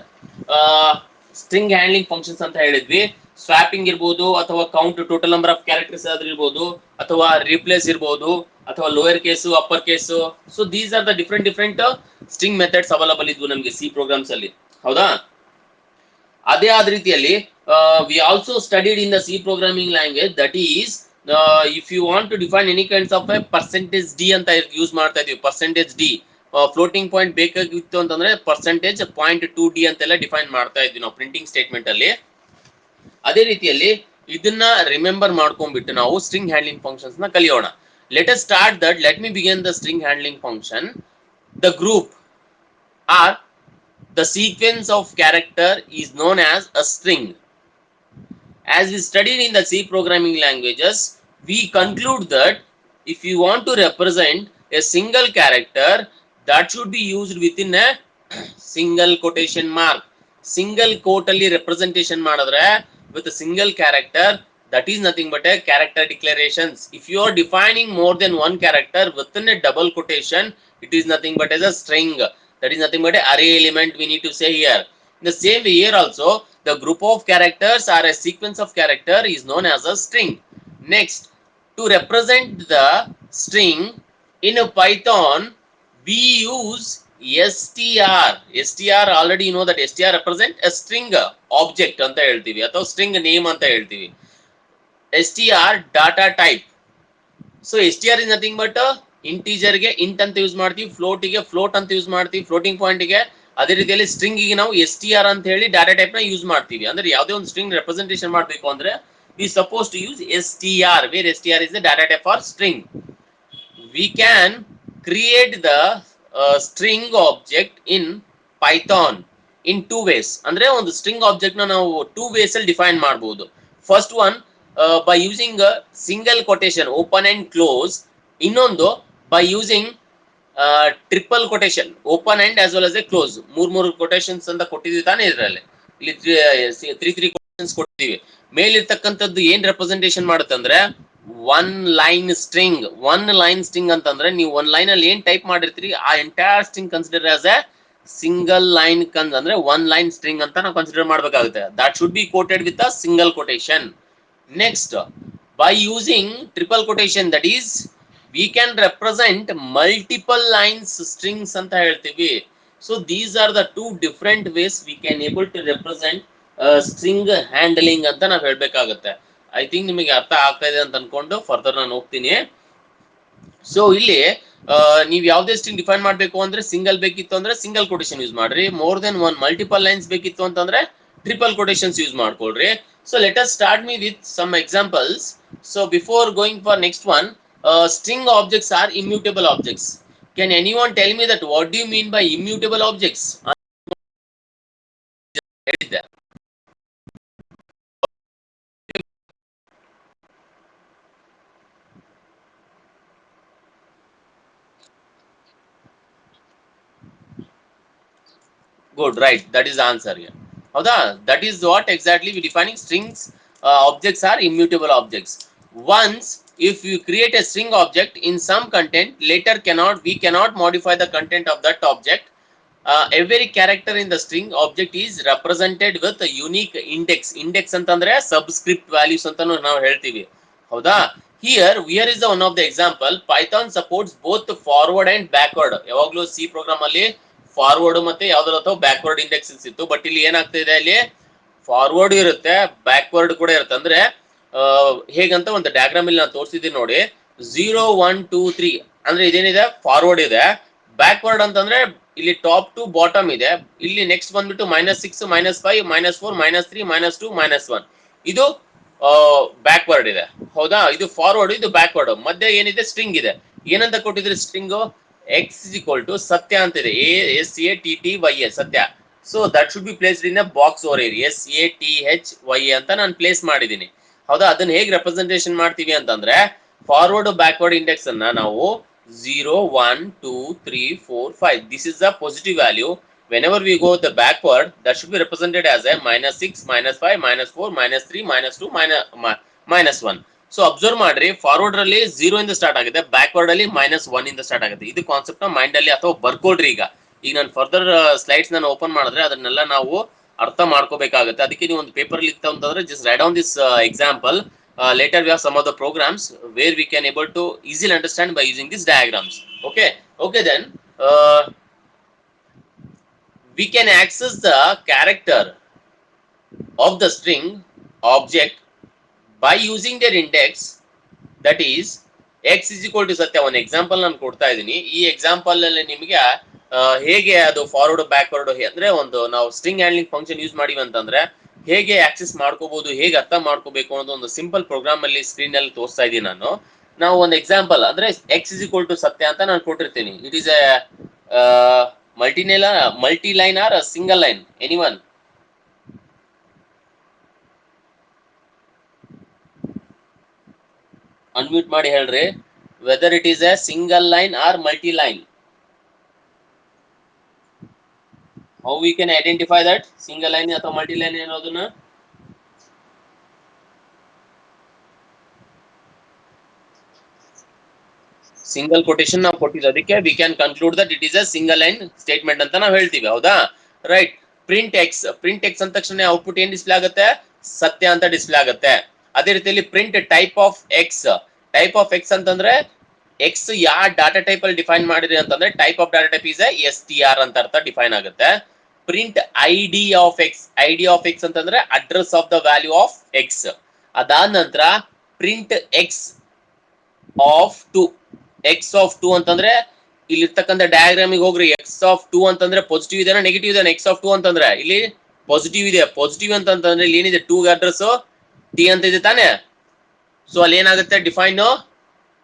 string handling functions ಅಂತ ಹೇಳಿದ್ವಿ. Swapping ಇರ್ಬೋದು, ಅಥವಾ count total number of characters ಆದ್ರೂ ಇರ್ಬೋದು, ಅಥವಾ ರಿಪ್ಲೇಸ್ ಇರ್ಬೋದು, ಅಥವಾ lower case upper case. So these are the different string methods available ಇದ್ವು ನಮಗೆ ಸಿ ಪ್ರೋಗ್ರಾಮ್ಸ್ ಅಲ್ಲಿ, ಹೌದಾ? ಅದೇ ಆದ ರೀತಿಯಲ್ಲಿ we also studied in the C programming language, that is if you want to define any kinds of percentage D ಅಂತ use ಮಾಡ್ತಾ ಇದೀವಿ. ಪರ್ಸೆಂಟೇಜ್ ಡಿ ಫ್ಲೋಟಿಂಗ್ ಪಾಯಿಂಟ್ ಬೇಕಾಗಿತ್ತು ಅಂತಂದ್ರೆ %.2d ಅಂತೆಲ್ಲ ಡಿಫೈನ್ ಮಾಡ್ತಾ ಇದ್ವಿ ನಾವು ಪ್ರಿಂಟಿಂಗ್ ಸ್ಟೇಟ್ಮೆಂಟ್ ಅಲ್ಲಿ. ಅದೇ ರೀತಿಯಲ್ಲಿ ಇದನ್ನ ರಿಮೆಂಬರ್ ಮಾಡ್ಕೊಂಡ್ಬಿಟ್ಟು ನಾವು ಸ್ಟ್ರಿಂಗ್ ಹ್ಯಾಂಡ್ಲಿಂಗ್ ಫಂಕ್ಷನ್ಸ್ ನ ಕಲಿಯೋಣ. Let us start that. Let me begin the string handling function. The group are the sequence of character is known as a string. As we studied in the C programming languages, we conclude that if you want to represent a single character, that should be used within a single quotation mark. Single quote alli representation madadre with a single character, that is nothing but a character declarations. If you are defining more than one character within a double quotation, it is nothing but as a string. That is nothing but an array element we need to say here. In the same way here also, the group of characters or a sequence of character is known as a string. Next, to represent the string in a Python, we use str. str already you know that str represent a string object anta heltivi atho string name anta heltivi. str data type. So str is nothing but integer ಗೆ int ಅಂತ use ಮಾಡ್ತೀವಿ, float ಗೆ float ಅಂತ use ಮಾಡ್ತೀವಿ, floating point ಗೆ. ಅದೇ ರೀತಿಯಲ್ಲಿ string ಗೆ ನಾವು str ಅಂತ ಹೇಳಿ ಡಾಟಾ ಟೈಪ್ ನ ಯೂಸ್ ಮಾಡ್ತೀವಿ. ಅಂದ್ರೆ ಯಾವುದೇ ಒಂದು ಸ್ಟ್ರಿಂಗ್ ರೆಪ್ರೆಸೆಂಟೇಷನ್ ಮಾಡಬೇಕು ಅಂದ್ರೆ we suppose to use str, where str is the data type for string. We can create the string object in Python in two ways. ಅಂದ್ರೆ ಒಂದು ಸ್ಟ್ರಿಂಗ್ ಆಬ್ಜೆಕ್ಟ್ ನ ನಾವು ಟೂ ವೇಸ್ ಅಲ್ಲಿ ಡಿಫೈನ್ ಮಾಡಬಹುದು. First one by using a single quotation open and close, ಇನ್ನೊಂದು by using triple quotation open and as well as a close. ಮೂರು quotations ಅಂತ ಕೊಟ್ಟಿದ್ವಿ ತಾನೇ ಇದರಲ್ಲಿ. ಇಲ್ಲಿ ತ್ರೀ ಕೊಟೇಶನ್ಸ್ ಕೊಟ್ಟಿದ್ದೀವಿ. ಮೇಲಿರ್ತಕ್ಕಂಥದ್ದು ಏನ್ ರೆಪ್ರೆಸೆಂಟೇಷನ್ ಮಾಡುತ್ತೆ ಅಂದ್ರೆ ಒನ್ ಲೈನ್ ಸ್ಟ್ರಿಂಗ್ ಅಂತಂದ್ರೆ ನೀವು ಒನ್ ಲೈನ್ ಅಲ್ಲಿ ಏನ್ ಟೈಪ್ ಮಾಡಿರ್ತೀರಿ ಆ entire string consider as a single line ಅಂದ್ರೆ ಒನ್ ಲೈನ್ ಸ್ಟ್ರಿಂಗ್ ಅಂತ ನಾವು ಕನ್ಸಿಡರ್ ಮಾಡಬೇಕಾಗುತ್ತೆ. That should be quoted with a single quotation. Next, by using triple quotation, that is we can represent multiple lines strings anta heltivi. So these are the two different ways we can able to represent string handling anta ನಾವು ಹೇಳಬೇಕಾಗುತ್ತೆ. I think ನಿಮಗೆ ಅರ್ಥ ಆಗ್ತಾ ಇದೆ ಅಂತ ಅನ್ಕೊಂಡು further ನಾನು ಹೋಗ್ತೀನಿ. So ಇಲ್ಲಿ ನೀವು ಯಾವುದೇ ಸ್ಟ್ರಿಂಗ್ ಡಿಫೈನ್ ಮಾಡಬೇಕು ಅಂದ್ರೆ ಸಿಂಗಲ್ ಬೇಕಿತ್ತು ಅಂದ್ರೆ ಸಿಂಗಲ್ ಕೊಟೇಶನ್ ಯೂಸ್ ಮಾಡ್ರಿ. More than one multiple lines ಬೇಕಿತ್ತು ಅಂತಂದ್ರೆ ಟ್ರಿಪಲ್ ಕೊಟೇಶನ್ಸ್ ಯೂಸ್ ಮಾಡ್ಕೊಳ್ರಿ. So let us start me with some examples. So before going for next one, string objects are immutable objects. Can anyone tell me that what do you mean by immutable objects? Good, right. That is the answer here. Howda? That is what exactly we defining strings. Objects are immutable objects. Once, if you create a string object in some content, later we cannot modify the content of that object. Every character in the string object is represented with a unique index. Index ಅಂತಂದ್ರೆ subscript values ಅಂತಾನು ನಾವು ಹೇಳ್ತೀವಿ. ಹೌದಾ? Here is the one of the example. Python supports both forward and backward. ಯಾವಾಗಲೂ C program ಅಲ್ಲಿ forward ಮತ್ತೆ ಯಾವ್ದಾರ ಅಥವಾ ಬ್ಯಾಕ್ವರ್ಡ್ ಇಂಡೆಕ್ಸಸ್ ಇತ್ತು. ಬಟ್ ಇಲ್ಲಿ ಏನಾಗ್ತಾ ಇದೆ, ಅಲ್ಲಿ ಫಾರ್ವರ್ಡ್ ಇರುತ್ತೆ, ಬ್ಯಾಕ್ವರ್ಡ್ ಕೂಡ ಇರುತ್ತೆ. ಅಂದ್ರೆ ಹೇಗಂತ ಒಂದು ಡಯಾಗ್ರಾಮ್ ಇಲ್ಲಿ ನಾನು ತೋರಿಸಿದ್ದೀನಿ ನೋಡಿ. 0 1 2 3 ಅಂದ್ರೆ ಇದೇನಿದೆ, ಫಾರ್ವರ್ಡ್ ಇದೆ. ಬ್ಯಾಕ್ವರ್ಡ್ ಅಂತಂದ್ರೆ ಇಲ್ಲಿ ಟಾಪ್ ಟು ಬಾಟಮ್ ಇದೆ. ಇಲ್ಲಿ ನೆಕ್ಸ್ಟ್ ಬಂದ್ಬಿಟ್ಟು -6 -5 -4 -3 -2 -1 ಇದು ಬ್ಯಾಕ್ವರ್ಡ್ ಇದೆ. ಹೌದಾ? ಇದು ಫಾರ್ವರ್ಡ್, ಇದು ಬ್ಯಾಕ್ವರ್ಡ್. ಮಧ್ಯೆ ಏನಿದೆ, ಸ್ಟ್ರಿಂಗ್ ಇದೆ. ಏನಂತ ಕೊಟ್ಟಿದ್ರೆ string x is equal to ಸತ್ಯ ಅಂತಿದೆ. SATTYA ಸತ್ಯ. So that should be placed in a box over area. SATHYA ಅಂತ ನಾನು ಪ್ಲೇಸ್ ಮಾಡಿದ್ದೀನಿ. ಹೌದಾ? ಅದನ್ನ ಹೇಗೆ ರೆಪ್ರೆಸೆಂಟೇಷನ್ ಮಾಡ್ತೀವಿ ಅಂತಂದ್ರೆ, ಫಾರ್ವರ್ಡ್ ಬ್ಯಾಕ್ವರ್ಡ್ ಇಂಡೆಕ್ಸ್ ಅನ್ನ ನಾವು 0 1 2 3 4 5 this is the positive value. Whenever we go the backward, that should be represented as a -6 -5 -4 -3 -2 -1. So observe ಮಾಡ್ರಿ, ಫಾರ್ವರ್ಡ್ ಅಲ್ಲಿ 0 ಇಂದ ಸ್ಟಾರ್ಟ್ ಆಗುತ್ತೆ, ಬ್ಯಾಕ್ವರ್ಡ್ ಅಲ್ಲಿ -1 ಇಂದ ಸ್ಟಾರ್ಟ್ ಆಗುತ್ತೆ. ಇದು ಕಾನ್ಸೆಪ್ಟ್ ನ ಮೈಂಡ್ ಅಲ್ಲಿ ಅಥವಾ ಬರ್ಕೊಳ್ರಿ. ಈಗ ನಾನು ಫರ್ದರ್ ಸ್ಲೈಡ್ಸ್ ನಾನು ಓಪನ್ ಮಾಡಿದ್ರೆ ಅದನ್ನೆಲ್ಲ ನಾವು ಅರ್ಥ ಮಾಡ್ಕೋಬೇಕಾಗುತ್ತೆ. ಅದಕ್ಕೆ ನೀವು ಒಂದು ಪೇಪರ್ ಅಲ್ಲಿ ಇತ್ತು ಅಂತಂದ್ರೆ just write down this example. Later we have some of the programs where we can able to easily understand by using these diagrams. Okay then we can access the character of the string object by using their index, that is x is equal to ಸತ್ಯ. ಒಂದು example ನಾನು ಕೊಡ್ತಾ ಇದ್ದೀನಿ. ಈ example ಅಲ್ಲಿ ನಿಮಗೆ ಹೇಗೆ ಅದು ಫಾರ್ವರ್ಡ್ ಬ್ಯಾಕ್ವರ್ಡ್ ಅಂದ್ರೆ ಒಂದು ನಾವು ಸ್ಟ್ರಿಂಗ್ ಹ್ಯಾಂಡ್ಲಿಂಗ್ ಫಂಕ್ಷನ್ ಯೂಸ್ ಮಾಡಿವಿ ಅಂತಂದ್ರೆ ಹೇಗೆ ಆಕ್ಸೆಸ್ ಮಾಡ್ಕೋಬಹುದು, ಹೇಗೆ ಅರ್ಥ ಮಾಡ್ಕೋಬೇಕು ಅನ್ನೋದು ಒಂದು ಸಿಂಪಲ್ ಪ್ರೋಗ್ರಾಮ್ ಅಲ್ಲಿ ಸ್ಕ್ರೀನ್ ಅಲ್ಲಿ ತೋರಿಸ್ತಾ ಇದ್ದೀನಿ ನಾನು. ನಾವು ಒಂದು ಎಕ್ಸಾಂಪಲ್ ಅಂದ್ರೆ x is equal to ಸತ್ಯ ಅಂತ ನಾನು ಕೊಟ್ಟಿರ್ತೀನಿ. It is a multi line or single line? Anyone? Unmute ಮಾಡಿ ಹೇಳ್ರಿ, whether it is a single line or multi line. How we can identify that single line ಅಥವಾ multi line ಅನ್ನೋದನ್ನ? Single quotation ನಾವು ಕೊಟ್ಟಿರೋದಕ್ಕೆ we can conclude that it is a single line statement ಅಂತ ನಾವು ಹೇಳ್ತೀವಿ. ಹೌದಾ? ರೈಟ್. ಪ್ರಿಂಟ್ x ಅಂದ ತಕ್ಷಣ ಔಟ್ಪುಟ್ ಏನ್ ಡಿಸ್ಪ್ಲೇ ಆಗುತ್ತೆ? ಸತ್ಯ ಅಂತ ಡಿಸ್ಪ್ಲೇ ಆಗುತ್ತೆ. ಅದೇ ರೀತಿಯಲ್ಲಿ ಪ್ರಿಂಟ್ ಟೈಪ್ ಆಫ್ x ಅಂತಂದ್ರೆ x ಯಾವ ಡಾಟಾ ಟೈಪ್ ಅಲ್ಲಿ ಡಿಫೈನ್ ಮಾಡಿದ್ರಿ ಅಂತಂದ್ರೆ type of data type is str ಅಂತ ಅರ್ಥ ಡಿಫೈನ್ ಆಗುತ್ತೆ. ಪ್ರಿಂಟ್ ಐಡಿ ಆಫ್ ಎಕ್ಸ್ ಅಂತಂದ್ರೆ address of the value of X. ಅದಾದ ನಂತರ ಪ್ರಿಂಟ್ ಎಕ್ಸ್ ಆಫ್ ಟು ಅಂತಂದ್ರೆ ಇಲ್ಲಿರ್ತಕ್ಕಂಥ ಡಯಾಗ್ರಾಮಿಗೆ ಹೋಗ್ರಿ. ಎಕ್ಸ್ ಆಫ್ 2 ಅಂತಂದ್ರೆ ಪಾಸಿಟಿವ್ ಇದೆನಾ ನೆಗೆಟಿವ್ ಇದೆನಾ? ಎಕ್ಸ್ ಆಫ್ 2 ಅಂತಂದ್ರೆ ಇಲ್ಲಿ ಪಾಸಿಟಿವ್ ಇದೆ. ಪಾಸಿಟಿವ್ ಅಂತಂದ್ರೆ ಇಲ್ಲಿ ಏನಿದೆ, 2 ಅಡ್ರೆಸ್ ಟಿ ಅಂತ ಇದೆ ತಾನೆ. ಸೊ ಅಲ್ಲಿ ಏನಾಗುತ್ತೆ, ಡಿಫೈನ್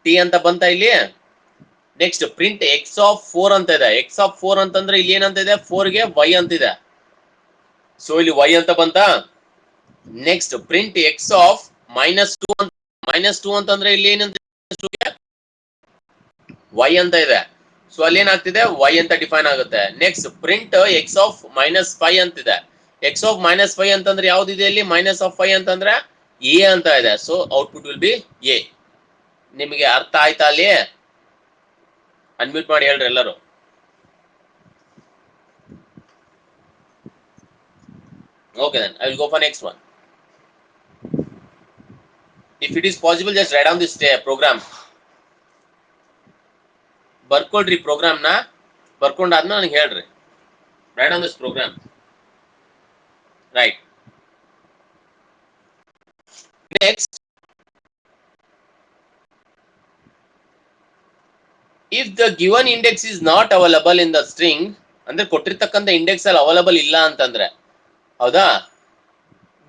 ಟಿ ಅಂತ ಬಂತ ಇಲ್ಲಿ. ನೆಕ್ಸ್ಟ್ ಪ್ರಿಂಟ್ ಎಕ್ಸ್ ಆಫ್ 4 ಅಂತ ಇದೆ. ಎಕ್ಸ್ ಆಫ್ 4 ಅಂತಂದ್ರೆ ಇಲ್ಲಿ ಏನಂತ ಇದೆ, 4 ಗೆ y ಅಂತ ಇದೆ. ಸೊ ಇಲ್ಲಿ y ಅಂತ ಬಂತ. ನೆಕ್ಸ್ಟ್ ಪ್ರಿಂಟ್ ಎಕ್ಸ್ ಆಫ್ -2 ಅಂತಂದ್ರೆ ಇಲ್ಲಿ ಏನಂತ y ಅಂತ ಇದೆ. ಸೊ ಅಲ್ಲಿ ಏನಾಗ್ತಿದೆ, y ಅಂತ ಡಿಫೈನ್ ಆಗುತ್ತೆ. ನೆಕ್ಸ್ಟ್ ಪ್ರಿಂಟ್ ಎಕ್ಸ್ ಆಫ್ -5 ಅಂತಿದೆ. ಎಕ್ಸ್ ಆಫ್ -5 ಅಂತಂದ್ರೆ ಯಾವ್ದಿದೆ ಇಲ್ಲಿ, -5 ಅಂತಂದ್ರೆ a ಅಂತ ಇದೆ. So output will be a. ನಿಮಗೆ ಅರ್ಥ ಆಯ್ತಾ ಅಲ್ಲಿ? ಅನ್ಮ್ಯೂಟ್ ಮಾಡಿ ಹೇಳ್ರಿ ಎಲ್ಲರೂ. Okay then I will go for next one. If it is possible, just write down this program. ಬರ್ಕೊಳ್ರಿ ಪ್ರೋಗ್ರಾಮ್ ನ. ಬರ್ಕೊಂಡಾದ್ಮೇಲೆ ನನಗೆ ಹೇಳ್ರಿ. Write down this program. Right. Next, if the given index is not available in the string, ಅಂದ್ರೆ ಕೊಟ್ಟಿರ್ತಕ್ಕಂಥ index ಅಲ್ಲಿ available ಇಲ್ಲ ಅಂತಂದ್ರೆ, ಹೌದಾ,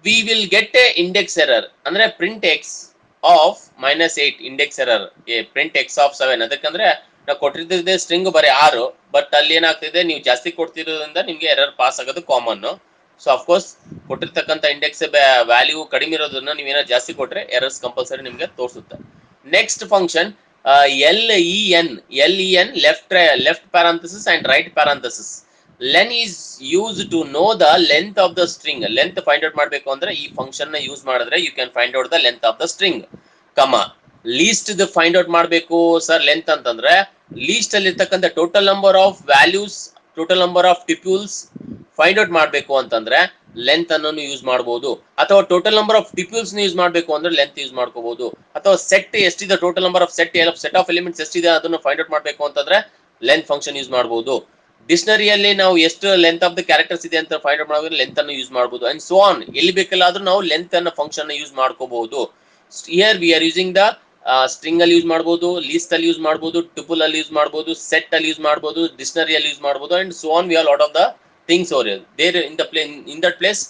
we will get a index error. ಅಂದ್ರೆ print x of -8 index error, print x of 7. ಅದಕ್ಕಂದ್ರೆ ನಾವು ಕೊಟ್ಟಿರ್ತಿದ್ದೆ string ಬರೀ 6, but ಅಲ್ಲಿ ಏನಾಗ್ತಿದೆ ನೀವು ಜಾಸ್ತಿ ಕೊಡ್ತಿರೋದ್ರಿಂದ ನಿಮ್ಗೆ ಎರರ್ ಪಾಸ್ ಆಗೋದು ಕಾಮನ್. ಸೊ ಅಫ್ಕೋರ್ಸ್ ಕೊಟ್ಟಿರ್ತಕ್ಕಂಥ ಇಂಡೆಕ್ಸ್ ವ್ಯಾಲ್ಯೂ ಕಡಿಮೆ ಇರೋದನ್ನ ನೀವೇನಾದ್ರು ಜಾಸ್ತಿ ಕೊಟ್ರೆ ಎರರ್ಸ್ ಕಂಪಲ್ಸರಿ ನಿಮ್ಗೆ ತೋರಿಸುತ್ತೆ. Next function LEN left parenthesis and right parenthesis. len is used to know the length of the string. Length find out ಮಾಡಬೇಕು ಅಂದ್ರೆ ಈ ಫಂಕ್ಷನ್ ನ ಯೂಸ್ ಮಾಡಿದ್ರೆ you can find out the length of the string. Comma list find out ಮಾಡಬೇಕು sir length ಅಂತಂದ್ರೆ list ಅಲ್ಲಿ ಇರ್ತಕ್ಕಂಥ total number of values, total number of tuples find out ಮಾಡಬೇಕು ಅಂತಂದ್ರೆ ಲೆಂತ್ ಅನ್ನು ಯೂಸ್ ಮಾಡಬಹುದು. ಅಥವಾ total number of tuples use ಮಾಡಬೇಕು ಅಂದ್ರೆ ಲೆಂತ್ ಯೂಸ್ ಮಾಡ್ಕೋಬಹುದು. ಅಥವಾ ಸೆಟ್ ಎಷ್ಟಿದೆ, total number of set of elements ಎಷ್ಟಿದೆ ಅದನ್ನು ಫೈಂಡ್ ಔಟ್ ಮಾಡಬೇಕು ಅಂತಂದ್ರೆ ಲೆಂತ್ ಫಂಕ್ಷನ್ ಯೂಸ್ ಮಾಡಬಹುದು. ಡಿಕ್ಷನರಿಯಲ್ಲಿ ನಾವು ಎಷ್ಟು ಲೆಂತ್ ಆಫ್ ದ ಕ್ಯಾರೆಕ್ಟರ್ಸ್ ಇದೆ ಅಂತ ಫೈಂಡ್ ಔಟ್ ಮಾಡಿದ್ರೆ ಲೆಂತ್ ಅನ್ನು ಯೂಸ್ ಮಾಡಬಹುದು. ಅಂಡ್ ಸೋ ಆನ್, ಎಲ್ಲಿ ಬೇಕಲ್ಲಾದ್ರೂ ನಾವು ಲೆಂತ್ ಅನ್ನ ಫಂಕ್ಷನ್ ಯೂಸ್ ಮಾಡ್ಕೋಬಹುದು. Here we are using the string ಅಲ್ಲಿ ಯೂಸ್ ಮಾಡಬಹುದು, ಲೀಸ್ಟ್ ಅಲ್ಲಿ ಯೂಸ್ ಮಾಡಬಹುದು, ಟುಪಲ್ ಅಲ್ಲಿ ಯೂಸ್ ಮಾಡಬಹುದು, ಸೆಟ್ ಅಲ್ಲಿ ಯೂಸ್ ಮಾಡಬಹುದು, ಡಿಕ್ಷನರಿ ಅಲ್ಲಿ ಯೂಸ್ ಮಾಡಬಹುದು, and so on we are lot of the things over here. There in that place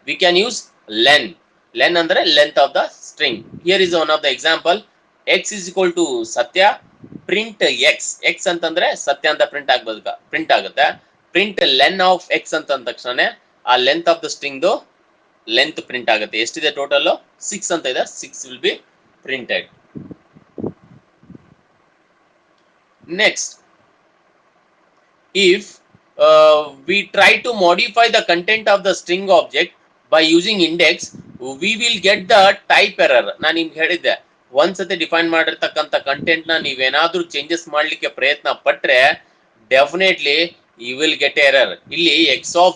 we can use len ಅಂದ್ರೆ length of the string. Here is one of the example. X is equal to Satya, print x ಅಂತಂದ್ರೆ ಸತ್ಯ ಅಂತ print ಆಗುತ್ತೆ. Print len of x ಅಂತ ತಕ್ಷಣ ಆ length of the string length print ಆಗುತ್ತೆ. ಎಷ್ಟಿದೆ ಟೋಟಲ್ 6 ಅಂತ ಇದೆ, 6 will be printed. Next, if we try to modify the content of the string object by using index, we will get the type error. ನಾನು ನಿಮ್ಗೆ ಹೇಳಿದ್ದೆ, ಒಂದ್ಸತಿ define ಮಾಡಿರ್ತಕ್ಕಂಥ content ನ ನೀವೇನಾದ್ರೂ ಚೇಂಜಸ್ ಮಾಡ್ಲಿಕ್ಕೆ ಪ್ರಯತ್ನ ಪಟ್ರೆ definitely you will get error. ಇಲ್ಲಿ x of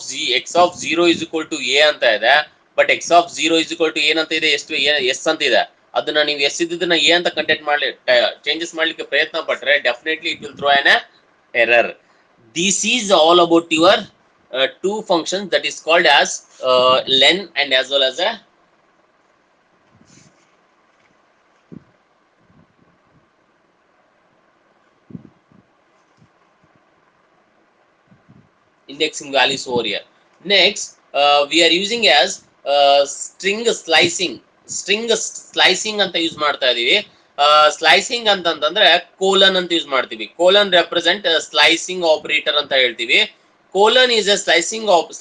0 is equal to a ಅಂತ ಇದೆ, but x of 0 is equal to ಏನಂತ ಇದೆ, ಎಷ್ಟು ಎಸ್ ಅಂತ ಇದೆ. ಅದನ್ನ ನೀವು ಎಸ್ ಇದ್ದನ್ನ ಎ ಅಂತ ಕಂಟೆಂಟ್ ಮಾಡ್ಲಿ ಚೇಂಜಸ್ ಮಾಡ್ಲಿಕ್ಕೆ ಪ್ರಯತ್ನ ಪಟ್ರೆ definitely it will throw an error. This is all about your two functions that is called as len and as well as a indexing values over here. Next, we are using as string slicing. String slicing ಅಂತ use ಮಾಡ್ತಾ ಇದೀವಿ. Slicing ಅಂತಂದ್ರೆ colon ಅಂತ use ಮಾಡ್ತೀವಿ. Colon represent slicing operator ಅಂತ ಹೇಳ್ತೀವಿ. Colon is a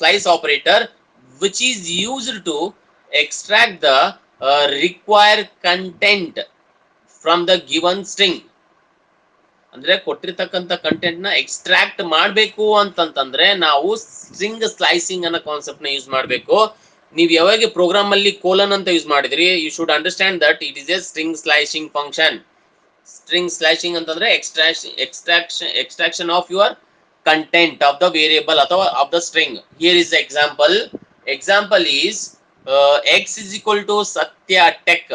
slice operator which is used to extract the required content from the given string. ಅಂದ್ರೆ ಕೊಟ್ಟಿರ್ತಕ್ಕಂಥ ಕಂಟೆಂಟ್ ನ ಎಕ್ಸ್ಟ್ರಾಕ್ಟ್ ಮಾಡಬೇಕು ಅಂತಂತಂದ್ರೆ ನಾವು ಸ್ಟ್ರಿಂಗ್ ಸ್ಲೈಸಿಂಗ್ ಅನ್ನೋ ಕಾನ್ಸೆಪ್ಟ್ ನ ಯೂಸ್ ಮಾಡಬೇಕು. ನೀವು ಯಾವಾಗ ಪ್ರೋಗ್ರಾಮ್ ಅಲ್ಲಿ ಕೋಲನ್ ಅಂತ ಯೂಸ್ ಮಾಡಿದ್ರಿ, you should understand that it is a string slicing function. String slicing ಅಂತಂದ್ರೆ extraction of your content of the variable ಅಥವಾ of the string. Here is example. Example is x is equal to Satya Tech,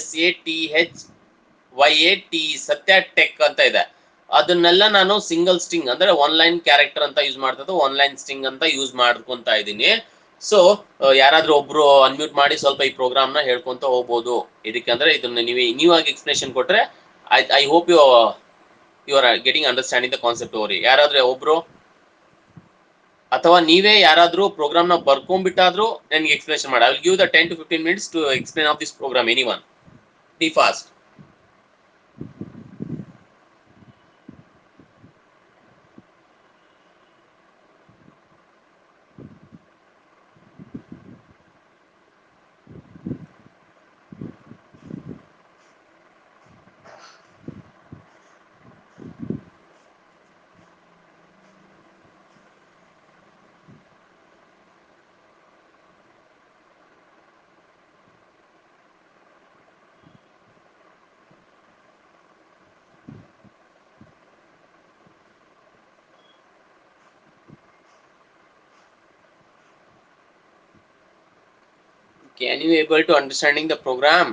SATHYAT, Satya Tech ಅಂತ ಇದೆ. ಅದನ್ನೆಲ್ಲ ನಾನು single string ಅಂದ್ರೆ one line character ಅಂತ use ಮಾಡ್ತದ್ದು, one line string ಅಂತ use ಮಾಡ್ಕೊಂತ ಇದ್ದೀನಿ. ಸೊ ಯಾರಾದ್ರೂ ಒಬ್ರು ಅನ್ಮ್ಯೂಟ್ ಮಾಡಿ ಸ್ವಲ್ಪ ಈ ಪ್ರೋಗ್ರಾಮ್ ನ ಹೇಳ್ಕೊಂತ ಹೋಗ್ಬೋದು. ಇದಕ್ಕಂದ್ರೆ ಇದನ್ನ ನೀವಾಗಿ ಎಕ್ಸ್ಪ್ಲೇಷನ್ ಕೊಟ್ರೆ I hope you are getting understanding the concept over. ಯಾರಾದ್ರೂ ಒಬ್ರು ಅಥವಾ ನೀವೇ ಯಾರಾದ್ರೂ ಪ್ರೋಗ್ರಾಮ್ ನ ಬರ್ಕೊಂಡ್ಬಿಟ್ಟಾದ್ರೂ ನನಗೆ ಎಕ್ಸ್ಪ್ಲೇಷನ್ ಮಾಡಿ. I will give the 10 to 15 minutes to explain of this program. Anyone? Be fast. Can you able to understanding the program?